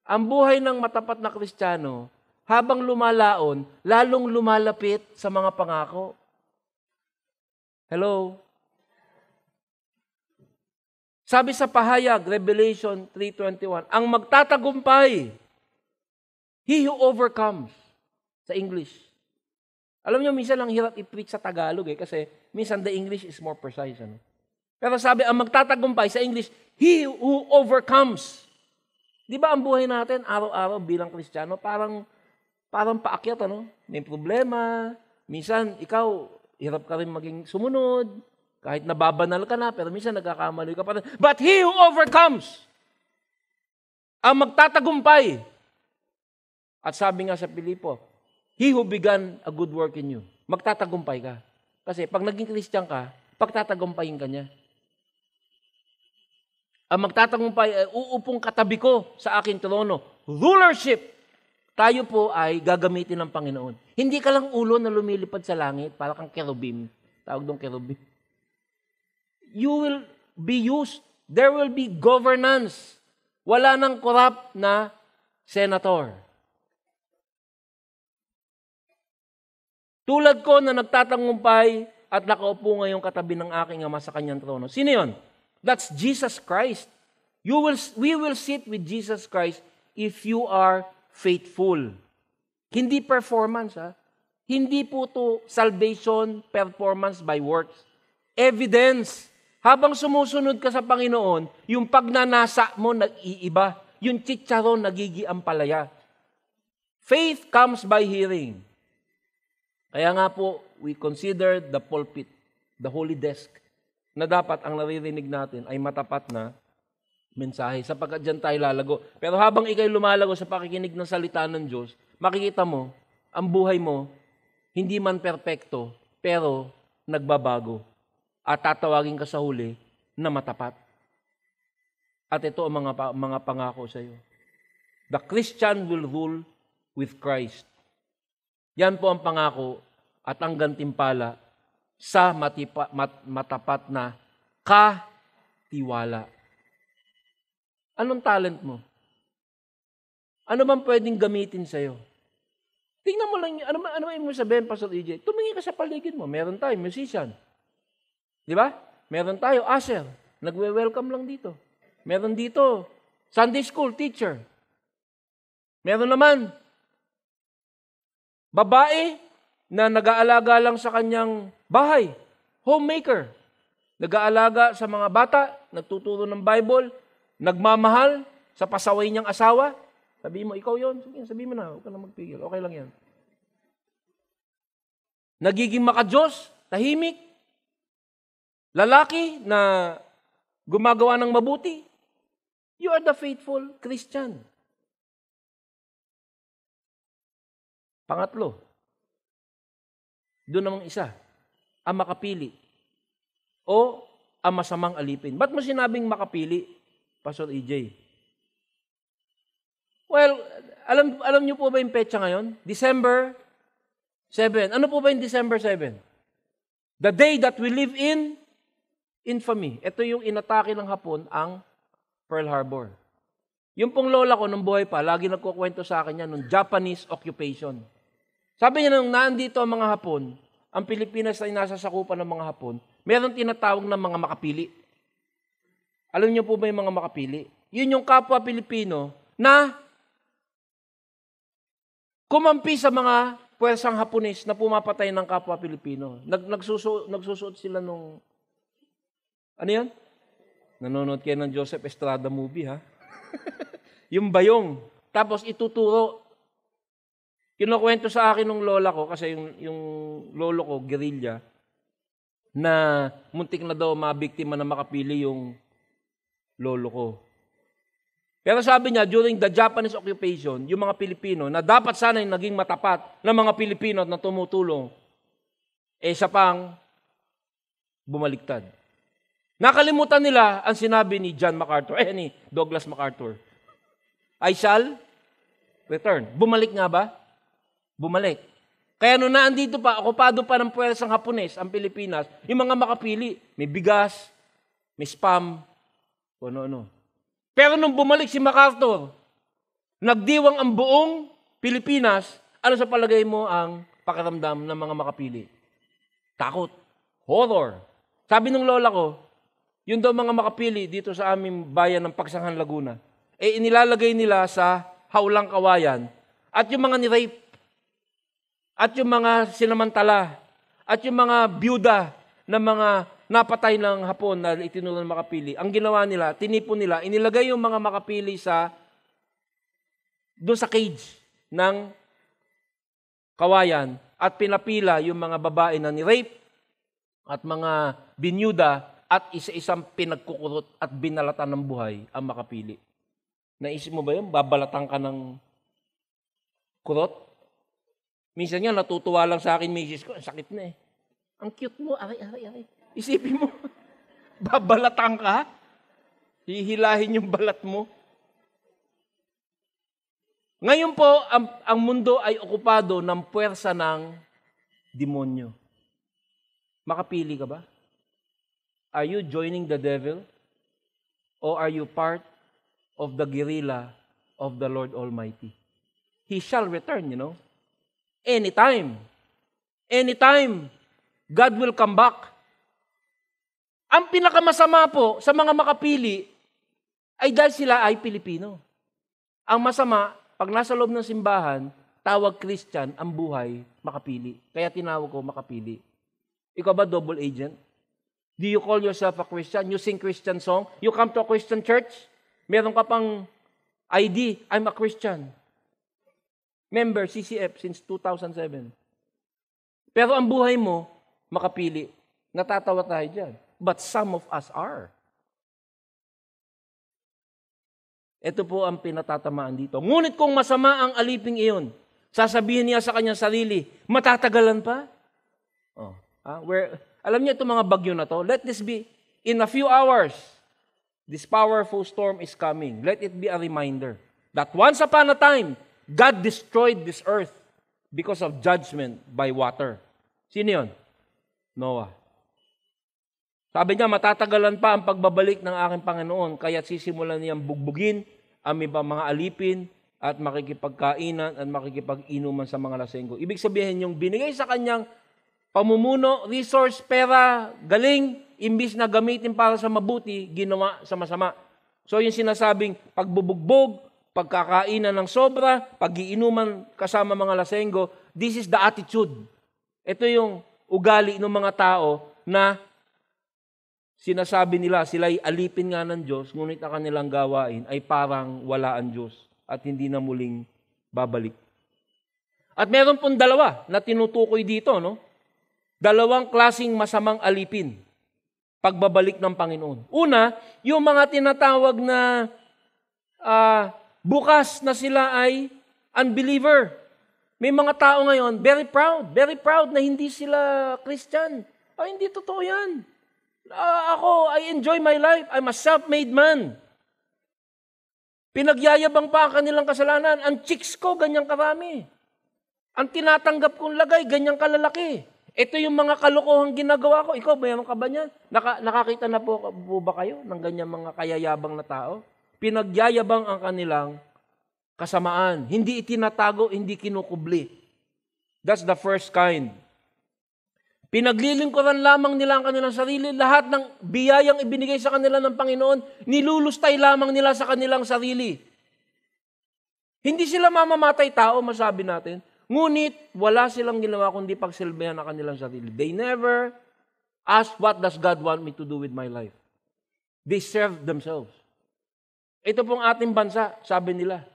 ang buhay ng matapat na Kristiyano, habang lumalaon, lalong lumalapit sa mga pangako. Hello? Sabi sa pahayag, Revelation 3:21, ang magtatagumpay, he who overcomes, sa English. Alam niyo, minsan lang hirap i-preach sa Tagalog kasi minsan the English is more precise. Ano? Pero sabi, ang magtatagumpay sa English, he who overcomes. Di ba ang buhay natin, araw-araw bilang Kristiyano, parang paakyat, ano? May problema. Minsan, ikaw, hirap ka rin maging sumunod. Kahit nababanal ka na, pero minsan nagkakamali ka pa rin. But he who overcomes, ang magtatagumpay. At sabi nga sa Filipo, he who began a good work in you, magtatagumpay ka. Kasi pag naging Christian ka, pagtatagumpayin ka niya. Ang magtatagumpay ay uupong katabi ko sa aking trono. Rulership. Tayo po ay gagamitin ng Panginoon. Hindi ka lang ulo na lumilipad sa langit, para kang kerubim. Tawag doon kerubim. You will be used. There will be governance. Wala nang corrupt na senator. Tulad ko na nagtatangumpay at nakaupo ngayong katabi ng aking ama sa kanyang trono. Sino yun? That's Jesus Christ. We will sit with Jesus Christ if you are faithful. Hindi performance, ha? Hindi po to salvation, performance by works. Evidence. Habang sumusunod ka sa Panginoon, yung pagnanasa mo nag-iiba. Yung chicharon nagigiampalaya. Faith comes by hearing. Kaya nga po, we consider the pulpit, the holy desk, na dapat ang naririnig natin ay matapat na mensahe, sapagkat dyan tayo lalago. Pero habang ikay lumalago sa pakikinig ng salita ng Diyos, makikita mo, ang buhay mo, hindi man perpekto, pero nagbabago. At tatawagin ka sa huli na matapat. At ito ang mga pangako sa iyo. The Christian will rule with Christ. Yan po ang pangako at ang gantimpala sa matapat na katiwala. Anong talent mo? Ano bang pwedeng gamitin sa'yo? Tingnan mo lang, ano mo sabihin, Pastor EJ? Tumingin ka sa paligid mo. Meron tayo, musician. Di ba? Meron tayo, usher. Nagwe-welcome lang dito. Meron dito, Sunday school teacher. Meron naman, babae na nag-aalaga lang sa kanyang bahay. Homemaker. Nag-aalaga sa mga bata, nagtuturo ng Bible, nagmamahal sa pasaway niyang asawa. Sabihin mo, ikaw yon. Sabihin mo na, huwag ka na magpigil. Okay lang yan. Nagiging makadiyos, tahimik. Lalaki na gumagawa ng mabuti. You are the faithful Christian. Pangatlo, doon namang isa, ang makapili o ang masamang alipin. Ba't mo sinabing makapili, Pastor EJ? Well, alam niyo po ba yung petsa ngayon? December 7. Ano po ba yung December 7? The day that we live in infamy. Ito yung inatake ng Hapon ang Pearl Harbor. Yung pong lola ko nung buhay pa, lagi nagkukwento sa akin yan nung Japanese occupation. Sabi niya nung naandito ang mga Hapon, ang Pilipinas ay nasa sakupan ng mga Hapon, meron tinatawag ng mga makapili. Alam niyo po ba yung mga makapili? Yun yung kapwa Pilipino na kumampi sa mga puwersang Hapones na pumapatay ng kapwa Pilipino. Nagsusuot sila nung ano yan? Nanonood kayo ng Joseph Estrada movie, ha? Yung bayong. Tapos ituturo. Kinukwento sa akin ng lola ko, kasi yung lolo ko, guerrilla, na muntik na daw mabiktima na makapili yung lolo ko. Pero sabi niya, during the Japanese occupation, yung mga Pilipino, na dapat sana yung naging matapat ng mga Pilipino na tumutulong, siya pang bumaliktad. Nakalimutan nila ang sinabi ni John MacArthur, ni Douglas MacArthur. I shall return. Bumalik nga ba? Bumalik. Kaya nung naandito pa, okupado pa ng puwersang Hapones, ang Pilipinas, yung mga makapili, may bigas, may spam, ano-ano. Pero nung bumalik si MacArthur, nagdiwang ang buong Pilipinas, ano sa palagay mo ang pakiramdam ng mga makapili? Takot. Horror. Sabi ng lola ko, yun daw mga makapili dito sa aming bayan ng Pagsanghan, Laguna, inilalagay nila sa haulang kawayan at yung mga ni-rape, at yung mga sinamantala, at yung mga byuda na mga napatay ng Hapon na itinuro ng makapili, ang ginawa nila, tinipon nila, inilagay yung mga makapili doon sa cage ng kawayan at pinapila yung mga babae na ni-rape at mga binyuda at isa-isang pinagkukurot at binalatan ng buhay ang makapili. Naisip mo ba yun? Babalatan ka ng kurot? Minsan nga, natutuwa lang sa akin, misis ko, ang sakit na eh. Ang cute mo, aray. Isipin mo, babalatan ka? Hihilahin yung balat mo? Ngayon po, ang mundo ay okupado ng puwersa ng demonyo. Makapili ka ba? Are you joining the devil? Or are you part of the guerrilla of the Lord Almighty? He shall return, Anytime. Anytime. God will come back. Ang pinakamasama po sa mga makapili ay dahil sila ay Pilipino. Ang masama, pag nasa loob ng simbahan, tawag Christian, ang buhay, makapili. Kaya tinawag ko makapili. Ikaw ba double agent? Do you call yourself a Christian? You sing Christian song? You come to a Christian church? Meron ka pang ID, I'm a Christian. Member, CCF, since 2007. Pero ang buhay mo, makapili. Natatawa tayo dyan. But some of us are. Ito po ang pinatatamaan dito. Ngunit kung masama ang aliping iyon, sasabihin niya sa kanyang sarili, matatagalan pa? Alam niyo itong mga bagyo na to, let this be, in a few hours, this powerful storm is coming. Let it be a reminder that once upon a time, God destroyed this earth because of judgment by water. Sino yun? Noah. Sabi niya, matatagalan pa ang pagbabalik ng aking Panginoon, kaya sisimulan niyang bugbugin ang mga alipin at makikipagkainan at makikipag-inuman sa mga lasenggo. Ibig sabihin, yung binigay sa kanyang pamumuno, resource, pera, galing, imbis na gamitin para sa mabuti, ginawa sa masama. So yung sinasabing pagbubugbog, pagkakainan ng sobra, pag-iinuman kasama mga lasenggo, this is the attitude. Ito yung ugali ng mga tao na sinasabi nila, sila'y alipin nga ng Diyos, ngunit ang kanilang gawain ay parang wala ang Diyos at hindi na muling babalik. At meron pong dalawa na tinutukoy dito, Dalawang klasing masamang alipin, pagbabalik ng Panginoon. Una, yung mga tinatawag na bukas na sila ay unbeliever. May mga tao ngayon, very proud na hindi sila Christian. Hindi totoo yan. Ako, I enjoy my life. I'm a self-made man. Pinagyayabang pa ang kanilang kasalanan. Ang chicks ko, ganyang karami. Ang tinatanggap kong lagay, ganyang kalalaki. Ito yung mga kalokohang ginagawa ko. Ikaw, mayroon ka ba niyan? Nakakita na po ba kayo ng ganyang mga kayayabang na tao? Pinagyayabang ang kanilang kasamaan. Hindi itinatago, hindi kinukubli. That's the first kind. Pinaglilingkuran lamang nila ang kanilang sarili. Lahat ng biyayang ibinigay sa kanila ng Panginoon, nilulustay lamang nila sa kanilang sarili. Hindi sila mamamatay tao, masabi natin. Ngunit, wala silang ginawa kundi pagsilbihan ang kanilang sarili. They never asked, what does God want me to do with my life? They served themselves. Ito pong ating bansa, sabi nila.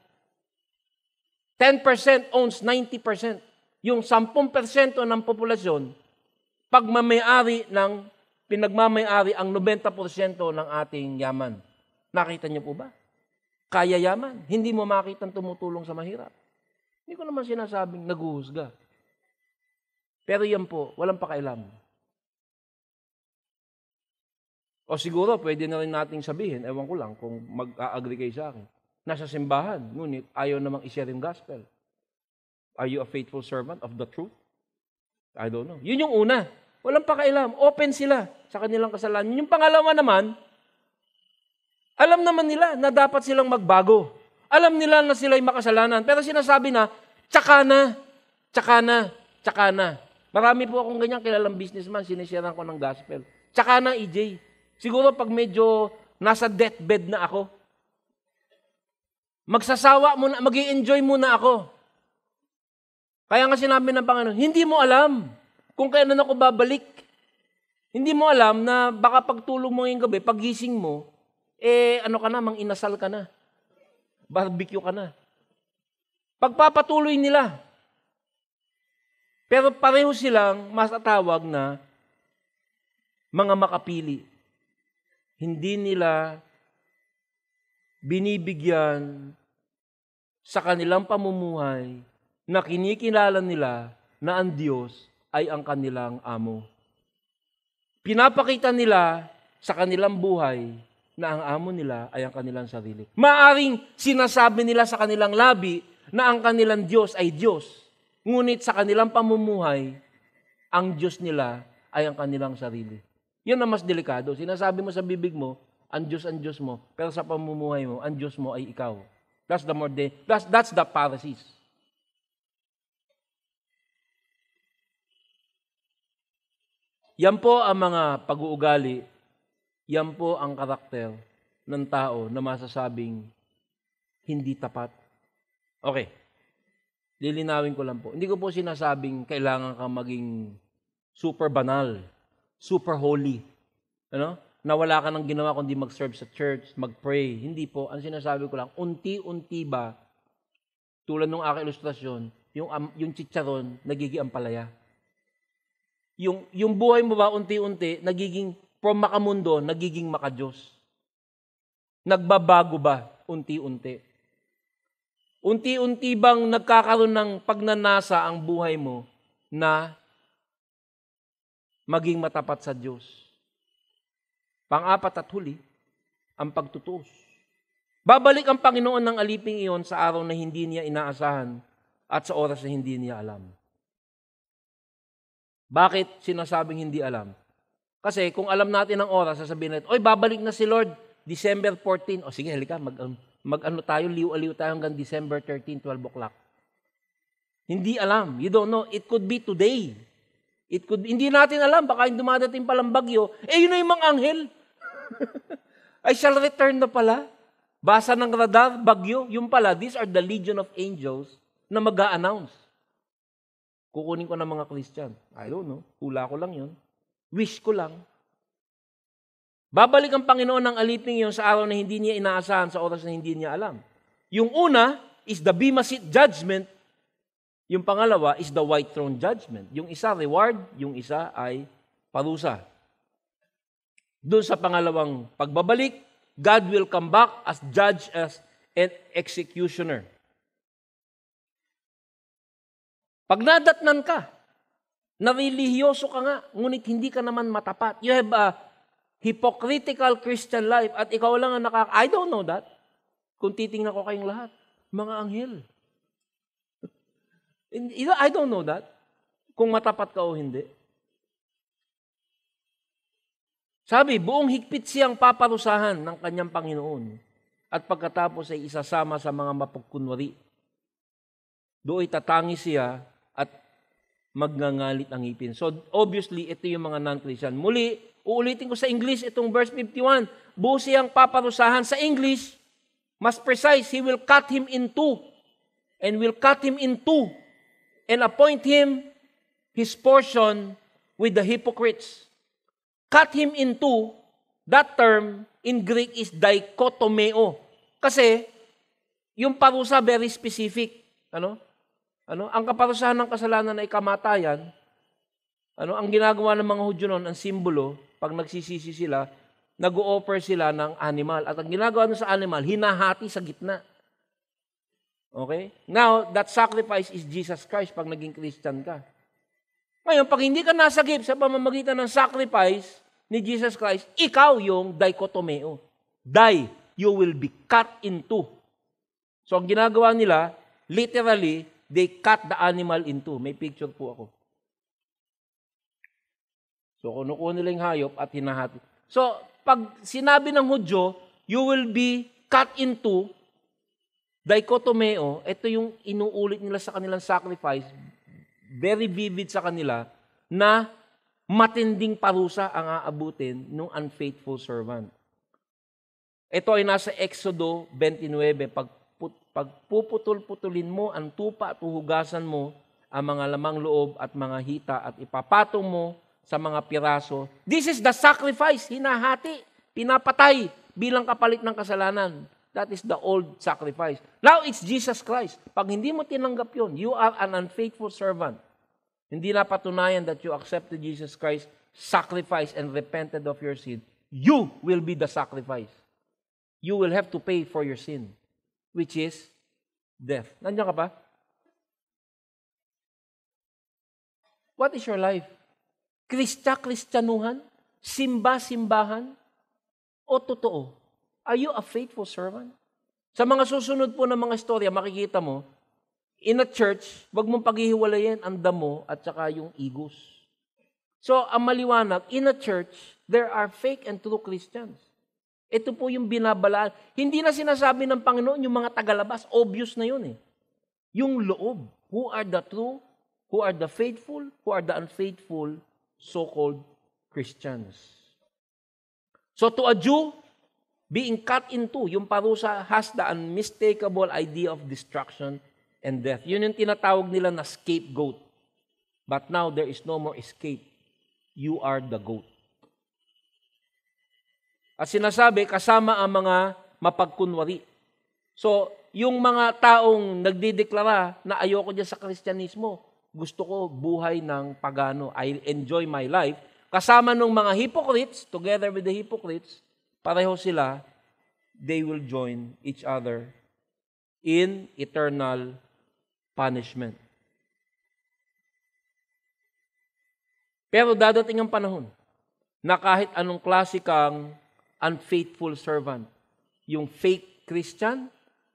10% owns 90%. Yung 10% ng populasyon, pinagmamayari ang 90% ng ating yaman. Nakita niyo po ba? Kaya yaman. Hindi mo makitang tumutulong sa mahirap. Hindi ko naman sinasabing naghuhusga. Pero yan po, walang pakailam. O siguro, pwede na rin nating sabihin, ewan ko lang kung mag-a-agree kayo sa akin, nasa simbahan, ngunit ayaw namang i-share yung gospel. Are you a faithful servant of the truth? I don't know. Yun yung una. Walang pakailam. Open sila sa kanilang kasalanan. Yung pangalawa naman, alam naman nila na dapat silang magbago. Alam nila na sila'y makasalanan. Pero sinasabi na, tsaka na. Marami po akong ganyang kilalang businessman, sinisharean ko ng gospel. Tsaka na, EJ. Siguro pag medyo nasa deathbed na ako, magsasawa muna, mag-i-enjoy muna ako. Kaya nga sinabi ng Panginoon, hindi mo alam kung kailan ako babalik. Hindi mo alam na baka pagtulog mo ngayong gabi, pagising mo, mang-inasal ka na. Barbecue ka na. Pagpapatuloy nila. Pero pareho silang matatawag na mga makapili. Hindi nila binibigyan sa kanilang pamumuhay na kinikilala nila na ang Diyos ay ang kanilang amo. Pinapakita nila sa kanilang buhay na ang amo nila ay ang kanilang sarili. Maaring sinasabi nila sa kanilang labi na ang kanilang Diyos ay Diyos. Ngunit sa kanilang pamumuhay, ang Diyos nila ay ang kanilang sarili. Yun ang mas delikado. Sinasabi mo sa bibig mo, ang Diyos mo, pero sa pamumuhay mo, ang Diyos mo ay ikaw. That's the Pharisees. Yan po ang mga pag-uugali, yan po ang karakter ng tao na masasabing hindi tapat. Okay, lilinawin ko lang po. Hindi ko po sinasabing kailangan kang maging super banal, super holy. Na wala ka nang ginawa kundi mag-serve sa church, mag-pray. Hindi po. Ang sinasabi ko lang, unti-unti ba, tulad ng aking ilustrasyon, yung chicharon, nagiging ampalaya. Yung buhay mo ba, unti-unti, nagiging from makamundo, nagiging makadiyos. Nagbabago ba, unti-unti? Unti-unti bang nagkakaroon ng pagnanasa ang buhay mo na maging matapat sa Diyos? Pang-apat at huli, ang pagtutuos. Babalik ang Panginoon ng aliping iyon sa araw na hindi niya inaasahan at sa oras na hindi niya alam. Bakit sinasabing hindi alam? Kasi kung alam natin ang oras, sasabihin natin, oy, babalik na si Lord, December 14. O sige, halika, mag-ano tayo, liw-aliw tayo hanggang December 13, 12 o'clock. Hindi alam. You don't know. It could be today. Hindi natin alam. Baka yung dumadating palang bagyo. Yun na yung mga anghel. I shall return na pala. Basa ng radar, bagyo. Yung pala, these are the legion of angels na mag-a-announce. Kukunin ko ng mga Christian. I don't know. Hula ko lang yun. Wish ko lang. Babalik ang Panginoon ng aliping yun sa araw na hindi niya inaasahan, sa oras na hindi niya alam. Yung una is the Bema Seat Judgment. Yung pangalawa is the White Throne Judgment. Yung isa, reward. Yung isa ay parusa. Doon sa pangalawang pagbabalik, God will come back as judge, as an executioner. Pag nadatnan ka, narelihiyoso ka nga, ngunit hindi ka naman matapat. You have a hypocritical Christian life at ikaw lang ang I don't know that. Kung titingnan ko kayong lahat, mga anghel. I don't know that. Kung matapat ka o hindi. Sabi, buong higpit siyang paparusahan ng kanyang Panginoon at pagkatapos ay isasama sa mga mapagkunwari. Doon ay tatangi siya at magngangalit ang ngipin. So obviously, ito yung mga non-Christian. Muli, uulitin ko sa English itong verse 51. Buo siyang paparusahan. Sa English, mas precise, He will cut him in two. And will cut him in two. And appoint him his portion with the hypocrites. Cut him in two, that term in Greek is dichotomeo. Kasi, yung parusa very specific. Ang kaparusahan ng kasalanan ay kamatayan. Ang ginagawa ng mga Hudyo noon, ang simbolo, pag nagsisisi sila, nag-o-offer sila ng animal. At ang ginagawa nun sa animal, hinahati sa gitna. Okay? Now, that sacrifice is Jesus Christ pag naging Christian ka. Ngayon, pag hindi ka nasagip sa pamamagitan ng sacrifice ni Jesus Christ, ikaw yung dichotomeo. You will be cut in two. So, ang ginagawa nila, literally, they cut the animal in two. May picture po ako. So, kunukuha nila yung hayop at hinahati. So, pag sinabi ng Hudyo, you will be cut in two, dichotomeo, ito yung inuulit nila sa kanilang sacrifice, very vivid sa kanila, na matinding parusa ang aabutin ng unfaithful servant. Ito ay nasa Exodo 29, pagpuputol-putulin mo ang tupa at uhugasan mo ang mga lamang loob at mga hita at ipapatong mo sa mga piraso. This is the sacrifice, hinahati, pinapatay bilang kapalit ng kasalanan. That is the old sacrifice. Now, it's Jesus Christ. Pag hindi mo tinanggap yun, you are an unfaithful servant. Hindi na patunayan that you accepted Jesus Christ sacrificed and repented of your sin, you will be the sacrifice. You will have to pay for your sin, which is death. Nandiyan ka pa? What is your life? Kristyanuhan? Simba-simbahan? O totoo? Are you a faithful servant? Sa mga susunod po ng mga istorya, makikita mo, in a church, wag mong paghihiwalayin ang damo at saka yung igos. So, ang maliwanag, in a church, there are fake and true Christians. Ito po yung binabalaan. Hindi na sinasabi ng Panginoon yung mga tagalabas. Obvious na yun eh. Yung loob. Who are the true? Who are the faithful? Who are the unfaithful so-called Christians? So to a Jew, being cut in two, yung parusa has the unmistakable idea of destruction and death. Yun yung tinatawag nila na scapegoat. But now there is no more escape. You are the goat. At sinasabi, kasama ang mga mapagkunwari. So, yung mga taong nagdideklara na ayoko dyan sa Kristyanismo, gusto ko buhay ng pagano. I enjoy my life. Kasama nung mga hypocrites, together with the hypocrites, pareho sila, they will join each other in eternal punishment. Pero dadating ang panahon na kahit anong klase kang unfaithful servant, yung fake Christian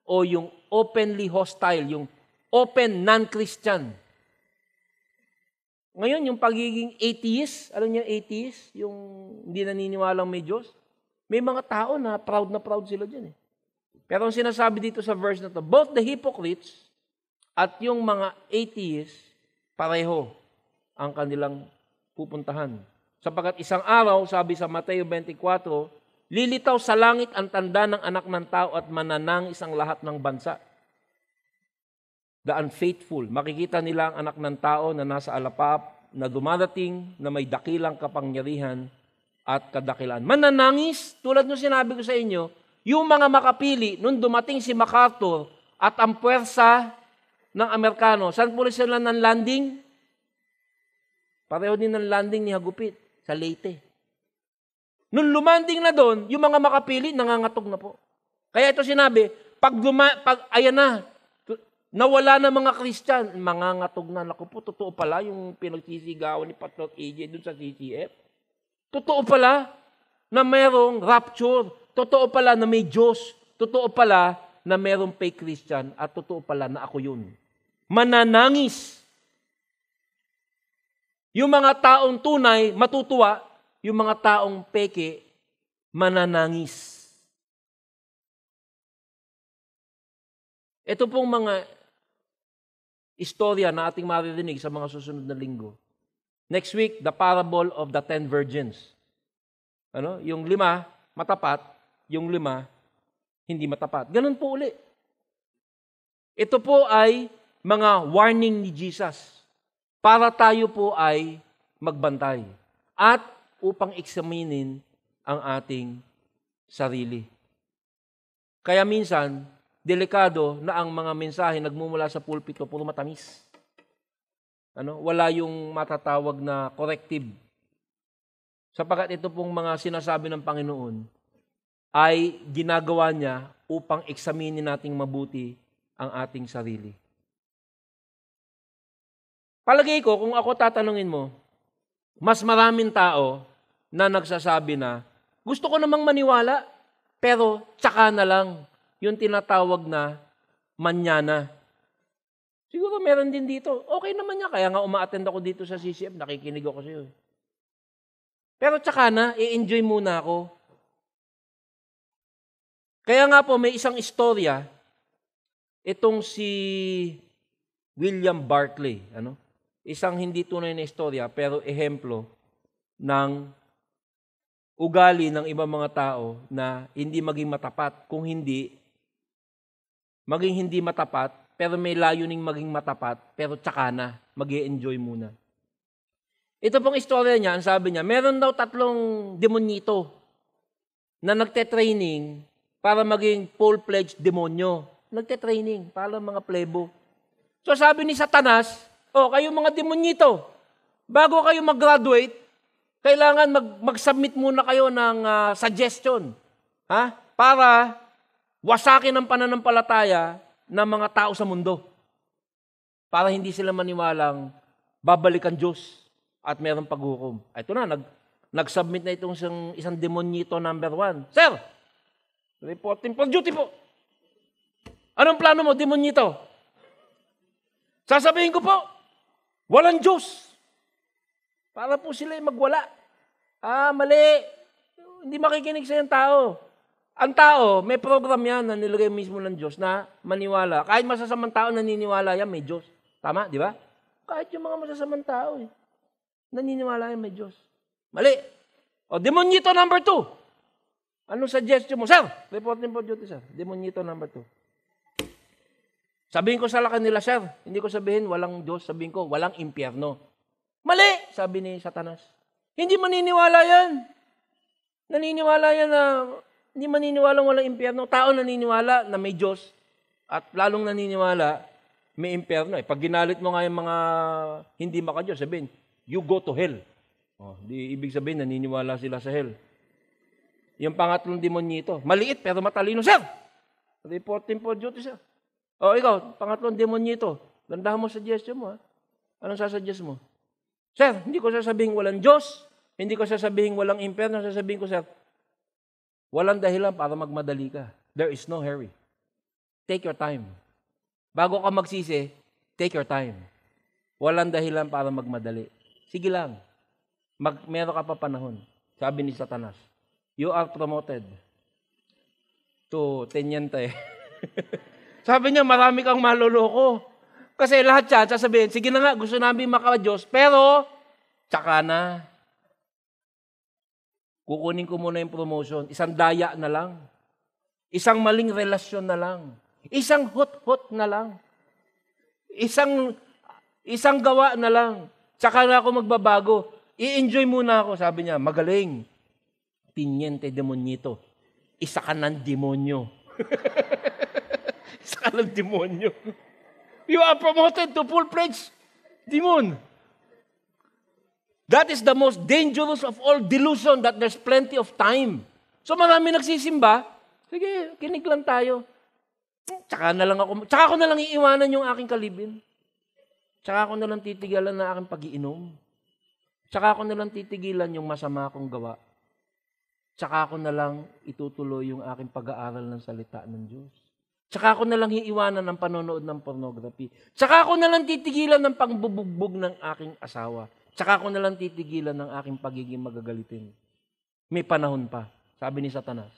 o yung openly hostile, yung open non-Christian. Ngayon, yung pagiging atheist, alam niyo atheist, yung hindi naniniwalang may Diyos, may mga tao na proud sila dyan eh. Pero ang sinasabi dito sa verse na to, both the hypocrites at yung mga atheists, pareho ang kanilang pupuntahan. Sapagkat isang araw, sabi sa Mateo 24, lilitaw sa langit ang tanda ng anak ng tao at mananangis ang lahat ng bansa. The unfaithful, makikita nila ang anak ng tao na nasa alapap, na dumadating, na may dakilang kapangyarihan at kadakilaan. Mananangis, tulad ng sinabi ko sa inyo, yung mga makapili, nung dumating si MacArthur at ang puwersa ng Amerikano, saan po sila ng landing? Pareho din ng landing ni Hagupit, sa Leyte. Nung lumanding na doon, yung mga makapili, nangangatog na po. Kaya ito sinabi, ayan na, nawala na mga Christian, mangangatog na. Naku po, totoo pala yung pinagsisigawan ni Pastor AJ dun sa CCF. Totoo pala na mayroong rapture. Totoo pala na may Diyos. Totoo pala na mayroong fake Christian. At totoo pala na ako yun. Mananangis. Yung mga taong tunay, matutuwa. Yung mga taong peke, mananangis. Ito pong mga istorya na ating maririnig sa mga susunod na linggo. Next week, the parable of the 10 virgins. Yung 5, matapat. Yung 5, hindi matapat. Ganun po uli. Ito po ay mga warning ni Jesus para tayo po ay magbantay. At upang eksaminin ang ating sarili. Kaya minsan, delikado na ang mga mensahe nagmumula sa pulpito, puro matamis. Wala yung matatawag na corrective. Sapagkat ito pong mga sinasabi ng Panginoon ay ginagawa niya upang eksaminin nating mabuti ang ating sarili. Palagay ko, kung ako tatanungin mo, mas maraming tao na nagsasabi na, gusto ko namang maniwala, pero tsaka na lang. Yung tinatawag na manyana. Siguro meron din dito. Okay naman niya. Kaya nga uma-attend ako dito sa CCF. Nakikinig ako sa iyo. Pero tsaka na, i-enjoy muna ako. Kaya nga po, may isang istorya. Itong si William Barclay. Isang hindi tunay na istorya, pero ehemplo ng ugali ng ibang mga tao na hindi maging matapat. Kung hindi, maging hindi matapat, pero may layuning maging matapat, pero tsaka na, mag-i-enjoy muna. Ito pong istorya niya, ang sabi niya, meron daw 3 demonyito na nagte-training para maging full-fledged demonyo. Nagte-training para mga plebo. So sabi ni Satanas, kayong mga demonyito, bago kayo mag-graduate, Kailangan mag-submit muna kayo ng suggestion. Para wasakin ang pananampalataya ng mga tao sa mundo. Para hindi sila maniwalang babalik ang Diyos at mayroong paghukom. Ito na, nag-submit na itong isang demonyito number 1. Sir, reporting for duty po. Anong plano mo, demonyito? Sasabihin ko po, walang Diyos. Para po sila magwala. Mali. Hindi makikinig sa yung tao. Ang tao, may program yan na nilagay mismo ng Diyos na maniwala. Kahit masasamang tao naniniwala yan, may Diyos. Tama, di ba? Kahit yung mga masasamang tao, naniniwala yan, may Diyos. Mali. O, demonyito number 2. Anong suggestion mo? Sir, reporting for duty, sir. Demonyito number 2. Sabihin ko sa kanila, sir, hindi ko sabihin walang Diyos, sabihin ko walang impyerno. Mali, sabi ni Satanas. Hindi maniniwala yan. Naniniwala yan na hindi maniniwalang walang impyerno. Tao naniniwala na may Diyos at lalong naniniwala may impyerno. Pag ginalit mo nga yung mga hindi maka-Diyos, sabihin, you go to hell. Di ibig sabihin, naniniwala sila sa hell. Yung pangatlong demonyito, maliit pero matalino, sir. Reporting for duty, sir. Ikaw, pangatlong demonyito, landahan mo suggestion mo. Anong sasuggest mo? Sir, hindi ko sasabihin walang Diyos, hindi ko sasabihin walang impyerno, sasabihin ko, sir, walang dahilan para magmadali ka. There is no hurry. Take your time. Bago ka magsisi, take your time. Walang dahilan para magmadali. Sige lang. Meron ka pa panahon. Sabi ni Satanas, you are promoted to tenyente. Sabi niya, marami kang maloloko. Kasi lahat siya, sasabihin, sige na nga, gusto namin maka-Diyos, pero, tsaka na. Kukunin ko muna yung promotion. Isang daya na lang. Isang maling relasyon na lang. Isang hot-hot na lang. Isang gawa na lang. Tsaka na ako magbabago. I-enjoy muna ako. Sabi niya, magaling. Tinyente demonyito. Isa ka ng demonyo. Isa ka ng demonyo. You are promoted to full-fledged demon. That is the most dangerous of all delusion that there's plenty of time. So marami nagsisimba, sige, kinig lang tayo. Tsaka ko na lang iiwanan yung aking kalibin. Tsaka ko na lang titigilan na aking pag-iinom. Tsaka ko na lang titigilan yung masama kong gawa. Tsaka ko na lang itutuloy yung aking pag-aaral ng salita ng Diyos. Tsaka ko na lang iiwanan ng panonood ng pornography. Tsaka ko na lang titigilan ng pangbubugbog ng aking asawa. Tsaka ko na lang titigilan ng aking pagiging magagalitin. May panahon pa. Sabi ni Satanas,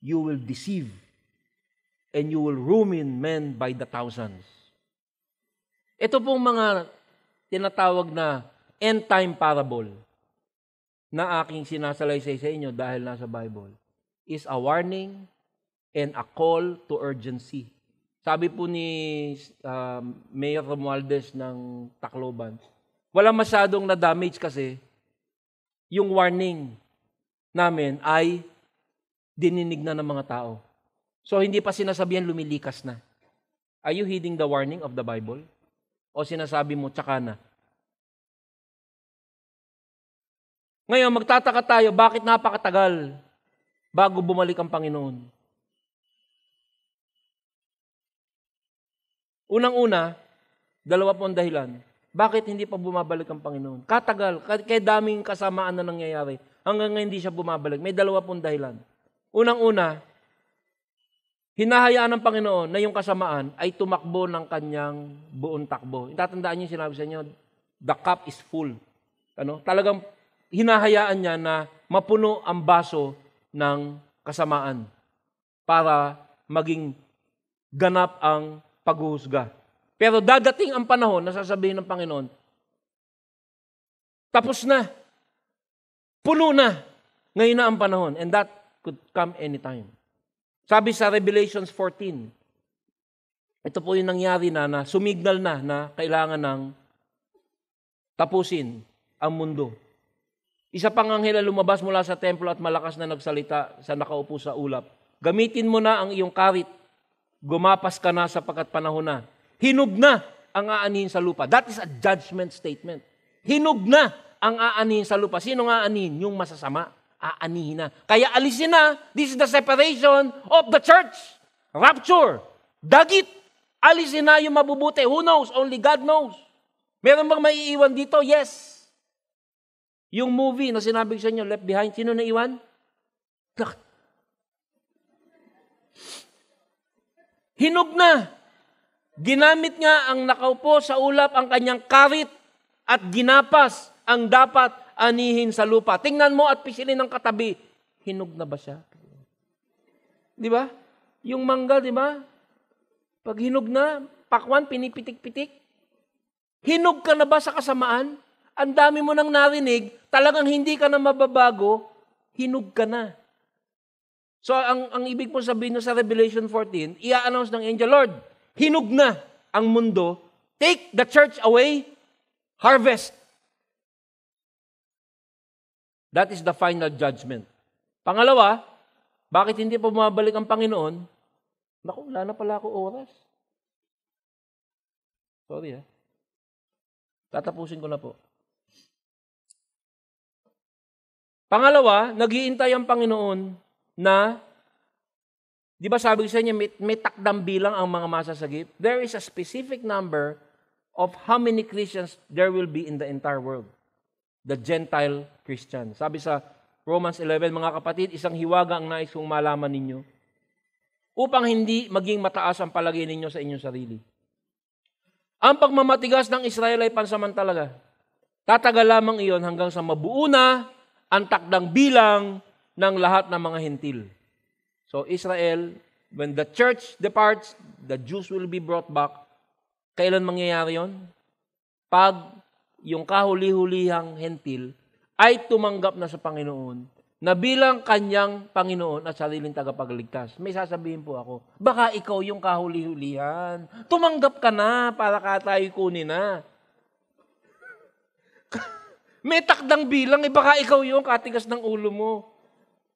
you will deceive and you will ruin men by the thousands. Ito pong mga tinatawag na end-time parable na aking sinasalaysay sa inyo dahil nasa Bible is a warning and a call to urgency. Sabi po ni Mayor Romualdez ng Tacloban, wala masyadong na-damage kasi yung warning namin ay dininig na ng mga tao. So hindi pa sinasabihan lumilikas na. Are you heeding the warning of the Bible? O sinasabi mo, tsaka na? Ngayon, magtataka tayo, bakit napakatagal bago bumalik ang Panginoon? Unang-una, dalawa po ang dahilan. Bakit hindi pa bumabalik ang Panginoon? Katagal, kaya daming kasamaan na nangyayari. Hanggang ngayon hindi siya bumabalik. May dalawa pong dahilan. Unang-una, hinahayaan ng Panginoon na yung kasamaan ay tumakbo ng kanyang buong takbo. Tatandaan niyo yung sinabi sa inyo, the cup is full. Talagang hinahayaan niya na mapuno ang baso ng kasamaan para maging ganap ang paghuhusga. Pero dadating ang panahon na sasabihin ng Panginoon, tapos na, puno na, ngayon na ang panahon. And that could come anytime. Sabi sa Revelations 14, ito po yung nangyari na sumignal na kailangan ng tapusin ang mundo. Isa pang anghel na lumabas mula sa templo at malakas na nagsalita sa nakaupo sa ulap. Gamitin mo na ang iyong karit. Gumapas ka na sapagkat panahon na. Hinog na ang aanihin sa lupa. That is a judgment statement. Hinog na ang aanihin sa lupa. Sino ang aanihin? Yung masasama. Aanihin na. Kaya alisin na. This is the separation of the church. Rapture. Dagit. Alisin na yung mabubuti. Who knows? Only God knows. Meron bang maiiwan dito? Yes. Yung movie na sinabi ko sa inyo, Left Behind, sino naiwan? Hinog na. Ginamit nga ang nakaupo sa ulap ang kanyang karit at ginapas ang dapat anihin sa lupa. Tingnan mo at pisilin ng katabi. Hinog na ba siya? Di ba? Yung mangga, di ba? Pag hinog na, pakwan, pinipitik-pitik. Hinog ka na ba sa kasamaan? Ang dami mo nang narinig, talagang hindi ka na mababago, hinog ka na. So, ang ibig mo sabihin sa Revelation 14, i-announce ng angel, Lord, hinog na ang mundo, take the church away, harvest. That is the final judgment. Pangalawa, bakit hindi pa bumabalik ang Panginoon? Naku, wala na pala ako oras. Sorry Tatapusin ko na po. Pangalawa, nag-iintay ang Panginoon na, di ba sabi ko sa inyo, may takdang bilang ang mga masasagip? There is a specific number of how many Christians there will be in the entire world. The Gentile Christian. Sabi sa Romans 11, mga kapatid, isang hiwaga ang nais kong malaman ninyo upang hindi maging mataas ang palagay ninyo sa inyong sarili. Ang pagmamatigas ng Israel ay pansamantala. Tatagal lamang iyon hanggang sa mabuo na ang takdang bilang ng lahat ng mga hentil. So Israel, when the church departs, the Jews will be brought back. Kailan mangyayari yon? Pag yung kahuli-hulihang hentil ay tumanggap na sa Panginoon na bilang kanyang Panginoon at sariling tagapagligtas. May sasabihin po ako, baka ikaw yung kahuli-hulihan. Tumanggap ka na para ka tayo kunin na. May takdang bilang, baka ikaw yung katigas ng ulo mo.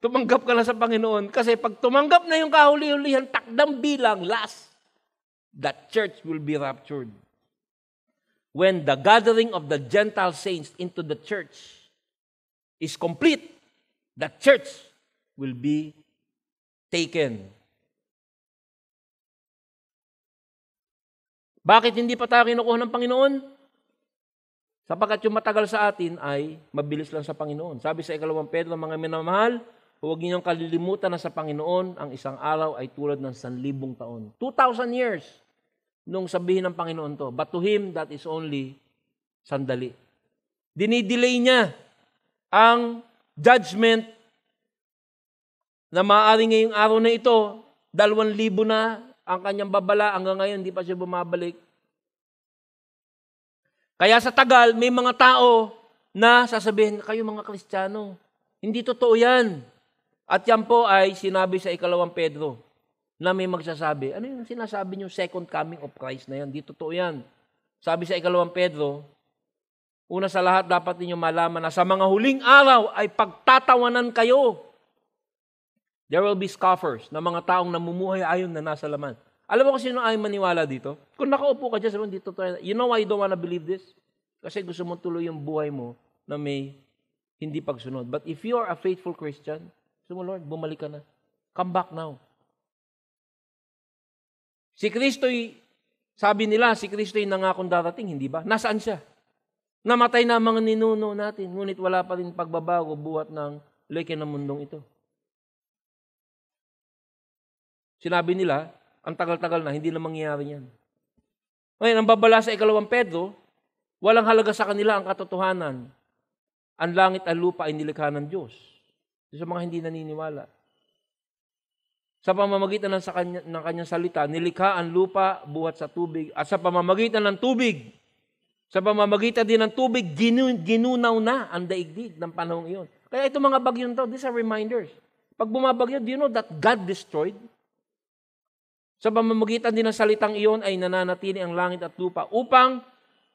Tumanggap ka na sa Panginoon. Kasi pag tumanggap na yung kahuli-hulihan, takdang bilang, last, that church will be raptured. When the gathering of the Gentile saints into the church is complete, the church will be taken. Bakit hindi pa tayo kinukuha ng Panginoon? Sapagkat yung matagal sa atin ay mabilis lang sa Panginoon. Sabi sa 2 Pedro, mga minamahal, huwag ninyong kalilimutan na sa Panginoon, ang isang araw ay tulad ng 1,000 taon. 2,000 years nung sabihin ng Panginoon to. But to Him, that is only sandali. Dinidelay niya ang judgment na maaari ngayong araw na ito, 2,000 na ang kanyang babala, hanggang ngayon hindi pa siya bumabalik. Kaya sa tagal, may mga tao na sasabihin, kayo mga Kristiyano, hindi totoo yan. At yan po ay sinabi sa 2 Pedro na may magsasabi, ano yung sinasabi niyo second coming of Christ na yan? Hindi totoo yan. Sabi sa 2 Pedro, una sa lahat dapat ninyong malaman na sa mga huling araw ay pagtatawanan kayo. There will be scoffers na mga taong namumuhay ayon na nasa laman. Alam mo kung sino ay maniwala dito? Kung nakaupo ka dyan, sabihin dito, you know why you don't wanna believe this? Kasi gusto mo tuloy yung buhay mo na may hindi pagsunod. But if you are a faithful Christian, gusto mo, Lord, bumalik ka na. Come back now. Si Kristo'y, sabi nila, si Kristo'y nangakong darating, hindi ba? Nasaan siya? Namatay na mga ninuno natin, ngunit wala pa rin pagbabago buhat ng leke ng mundong ito. Sinabi nila, ang tagal-tagal na, hindi na mangyayari yan. Ngayon, ang babala sa 2 Pedro, walang halaga sa kanila ang katotohanan. Ang langit at lupa ay nilikha ng Diyos. Sa mga hindi naniniwala. Sa pamamagitan ng kanyang salita, nilikha ang lupa buhat sa tubig. At sa pamamagitan ng tubig, sa pamamagitan din ng tubig, ginunaw na ang daigdig ng panahong iyon. Kaya itong mga bagyo to, these are reminders. Pag bumabagyo, do you know that God destroyed? Sa pamamagitan din ng salitang iyon ay nananatili ang langit at lupa upang,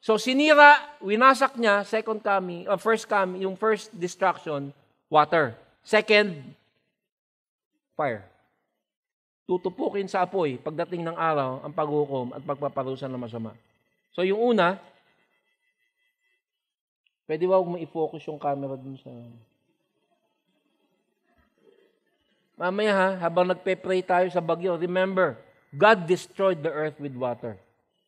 so sinira, winasak niya, first coming, yung first destruction, water. Second, fire. Tutupukin sa apoy pagdating ng araw ang paghukom at pagpaparusa ng masama. So yung una, Pwede ba huwag mo i-focus yung camera dun sa... Mamaya ha, habang nagpe-pray tayo sa bagyo, remember, God destroyed the earth with water.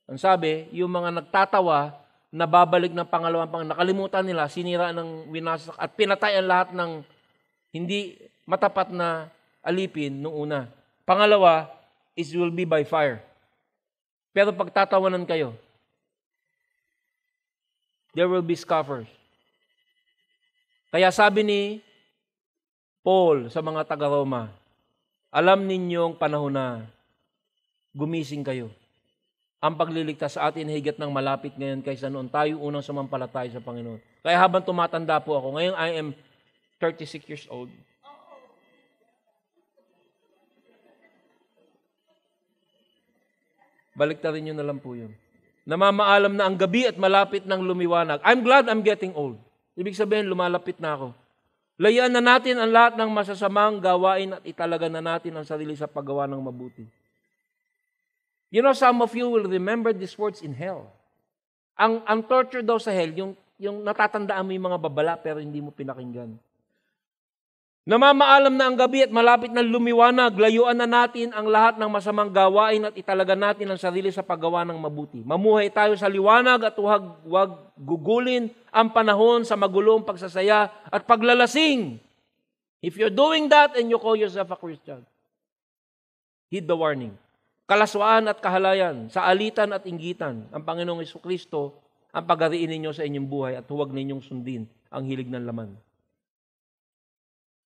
Ang sabi, yung mga nagtatawa, nababalik ng pangalawang nakalimutan nila, sinira ng winasak at pinatay ang lahat ng hindi matapat na alipin nung una. Pangalawa, it will be by fire. Pero pagtatawanan kayo, there will be scoffers. Kaya sabi ni Paul sa mga taga-Roma, alam ninyong panahon na gumising kayo. Ang pagliligtas sa atin higit ng malapit ngayon kaysa noon tayo unang sumampalataya sa Panginoon. Kaya habang tumatanda po ako, ngayon I am 36 years old. Baliktarin nyo na lang po yun. Namamaalam na ang gabi at malapit ng lumiwanag. I'm glad I'm getting old. Ibig sabihin, lumalapit na ako. Layaan na natin ang lahat ng masasamang gawain at italaga na natin ang sarili sa paggawa ng mabuti. You know, some of you will remember these words in hell. Ang torture daw sa hell, yung natatandaan mo yung mga babala pero hindi mo pinakinggan. Namamaalam na ang gabi at malapit na lumiwanag, layuan na natin ang lahat ng masamang gawain at italaga natin ang sarili sa paggawa ng mabuti. Mamuhay tayo sa liwanag at huwag gugulin ang panahon sa magulong pagsasaya at paglalasing. If you're doing that and you call yourself a Christian, heed the warning. Kalaswaan at kahalayan, sa alitan at inggitan, ang Panginoong Jesucristo ang pagariin ninyo sa inyong buhay at huwag ninyong sundin ang hilig ng laman.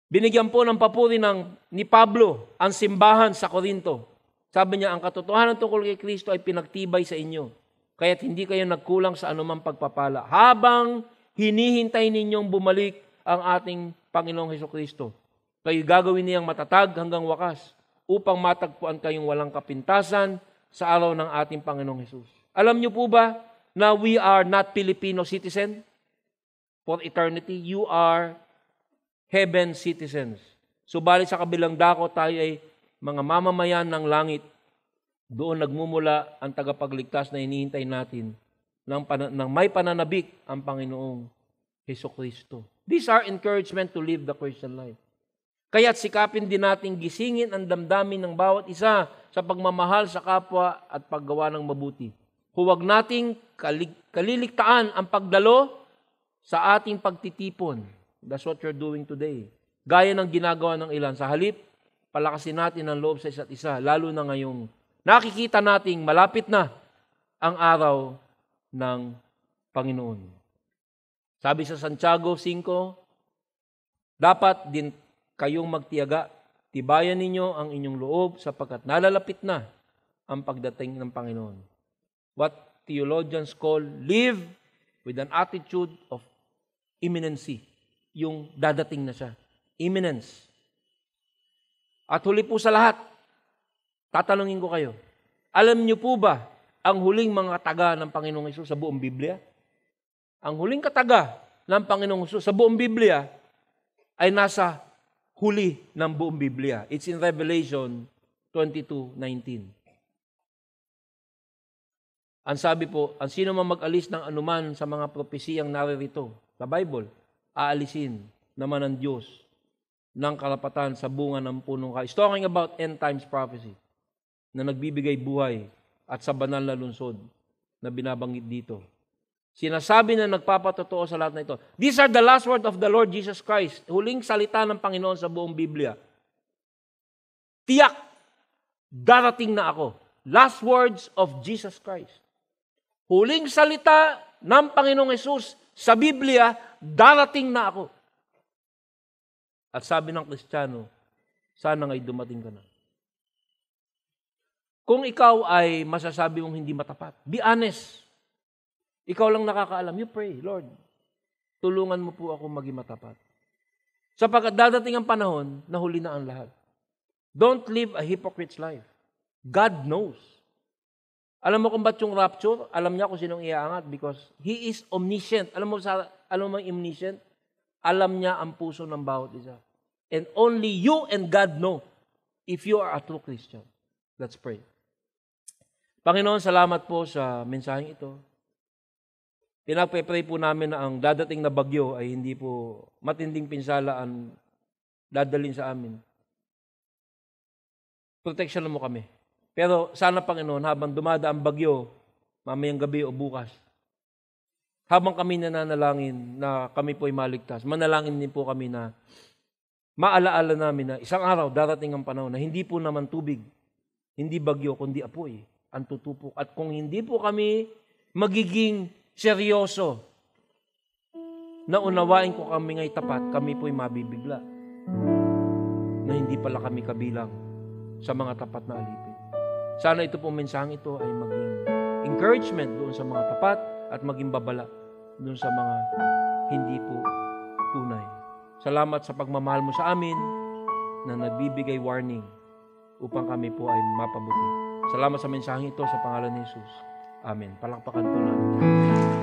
Binigyan po ng papuri ni Pablo ang simbahan sa Korinto. Sabi niya, ang katotohanan tungkol kay Kristo ay pinagtibay sa inyo, kaya't hindi kayo nagkulang sa anumang pagpapala. Habang hinihintay ninyong bumalik ang ating Panginoong Jesucristo, kayo gagawin niyang matatag hanggang wakas upang matagpuan kayong walang kapintasan sa araw ng ating Panginoong Jesus. Alam niyo po ba na we are not Filipino citizen for eternity? You are heaven citizens. Subalit sa kabilang dako, tayo ay mga mamamayan ng langit. Doon nagmumula ang tagapagligtas na hinihintay natin ng may pananabik ang Panginoong Jesucristo. These are encouragement to live the Christian life. Kaya't sikapin din natin gisingin ang damdamin ng bawat isa sa pagmamahal sa kapwa at paggawa ng mabuti. Huwag nating kaliligtaan ang pagdalo sa ating pagtitipon. That's what you're doing today. Gaya ng ginagawa ng ilan. Sa halip, palakasin natin ang loob sa isa't isa, lalo na ngayong nakikita nating malapit na ang araw ng Panginoon. Sabi sa Santiago 5, dapat din kayong magtiyaga, tibayan ninyo ang inyong loob sapagkat nalalapit na ang pagdating ng Panginoon. What theologians call live with an attitude of imminency. Yung dadating na siya. Imminence. At huli po sa lahat, tatanungin ko kayo, alam niyo po ba ang huling mga taga ng Panginoong Hesus sa buong Biblia? Ang huling kataga ng Panginoong Hesus sa buong Biblia ay nasa huli ng buong Biblia. It's in Revelation 22:19. Ang sabi po, ang sino man mag-alis ng anuman sa mga propesiyang naririto sa Bible, aalisin naman ng Diyos ng karapatan sa bunga ng punong kahoy. It's talking about end times prophecy na nagbibigay buhay at sa banal na lungsod na binabanggit dito. Sinasabi na nagpapatotoo sa lahat na ito. These are the last words of the Lord Jesus Christ. Huling salita ng Panginoon sa buong Biblia. Tiyak, darating na ako. Last words of Jesus Christ. Huling salita ng Panginoong Hesus sa Biblia, darating na ako. At sabi ng Kristiyano, sana nga'y dumating ka na. Kung ikaw ay masasabi mong hindi matapat, be honest. Ikaw lang nakakaalam. You pray, Lord, tulungan mo po ako maging matapat. Sapagkat dadating ang panahon na huli na ang lahat. Don't live a hypocrite's life. God knows. Alam mo kung ba't yung rapture? Alam niya kung sinong iaangat because He is omniscient. Alam mo omniscient? Alam niya ang puso ng bawat isa. And only you and God know if you are a true Christian. Let's pray. Panginoon, salamat po sa mensaheng ito. pinagpe-pray po namin na ang dadating na bagyo ay hindi po matinding pinsala ang dadalhin sa amin. Proteksyonan mo kami. Pero sana, Panginoon, habang dumada ang bagyo, mamayang gabi o bukas, habang kami nananalangin na kami po ay maligtas, manalangin din po kami na maalaala namin na isang araw darating ang panahon na hindi po naman tubig, hindi bagyo, kundi apoy ang tutupok. At kung hindi po kami magiging seryoso na unawain ko kami nga'y tapat, kami po'y mabibigla na hindi pala kami kabilang sa mga tapat na alipin. Sana ito po mensaheng ito ay maging encouragement doon sa mga tapat at maging babala doon sa mga hindi po tunay. Salamat sa pagmamahal mo sa amin na nagbibigay warning upang kami po ay mapabuti. Salamat sa mensaheng ito sa pangalan ni Jesus. Amen. Palakpakan po natin.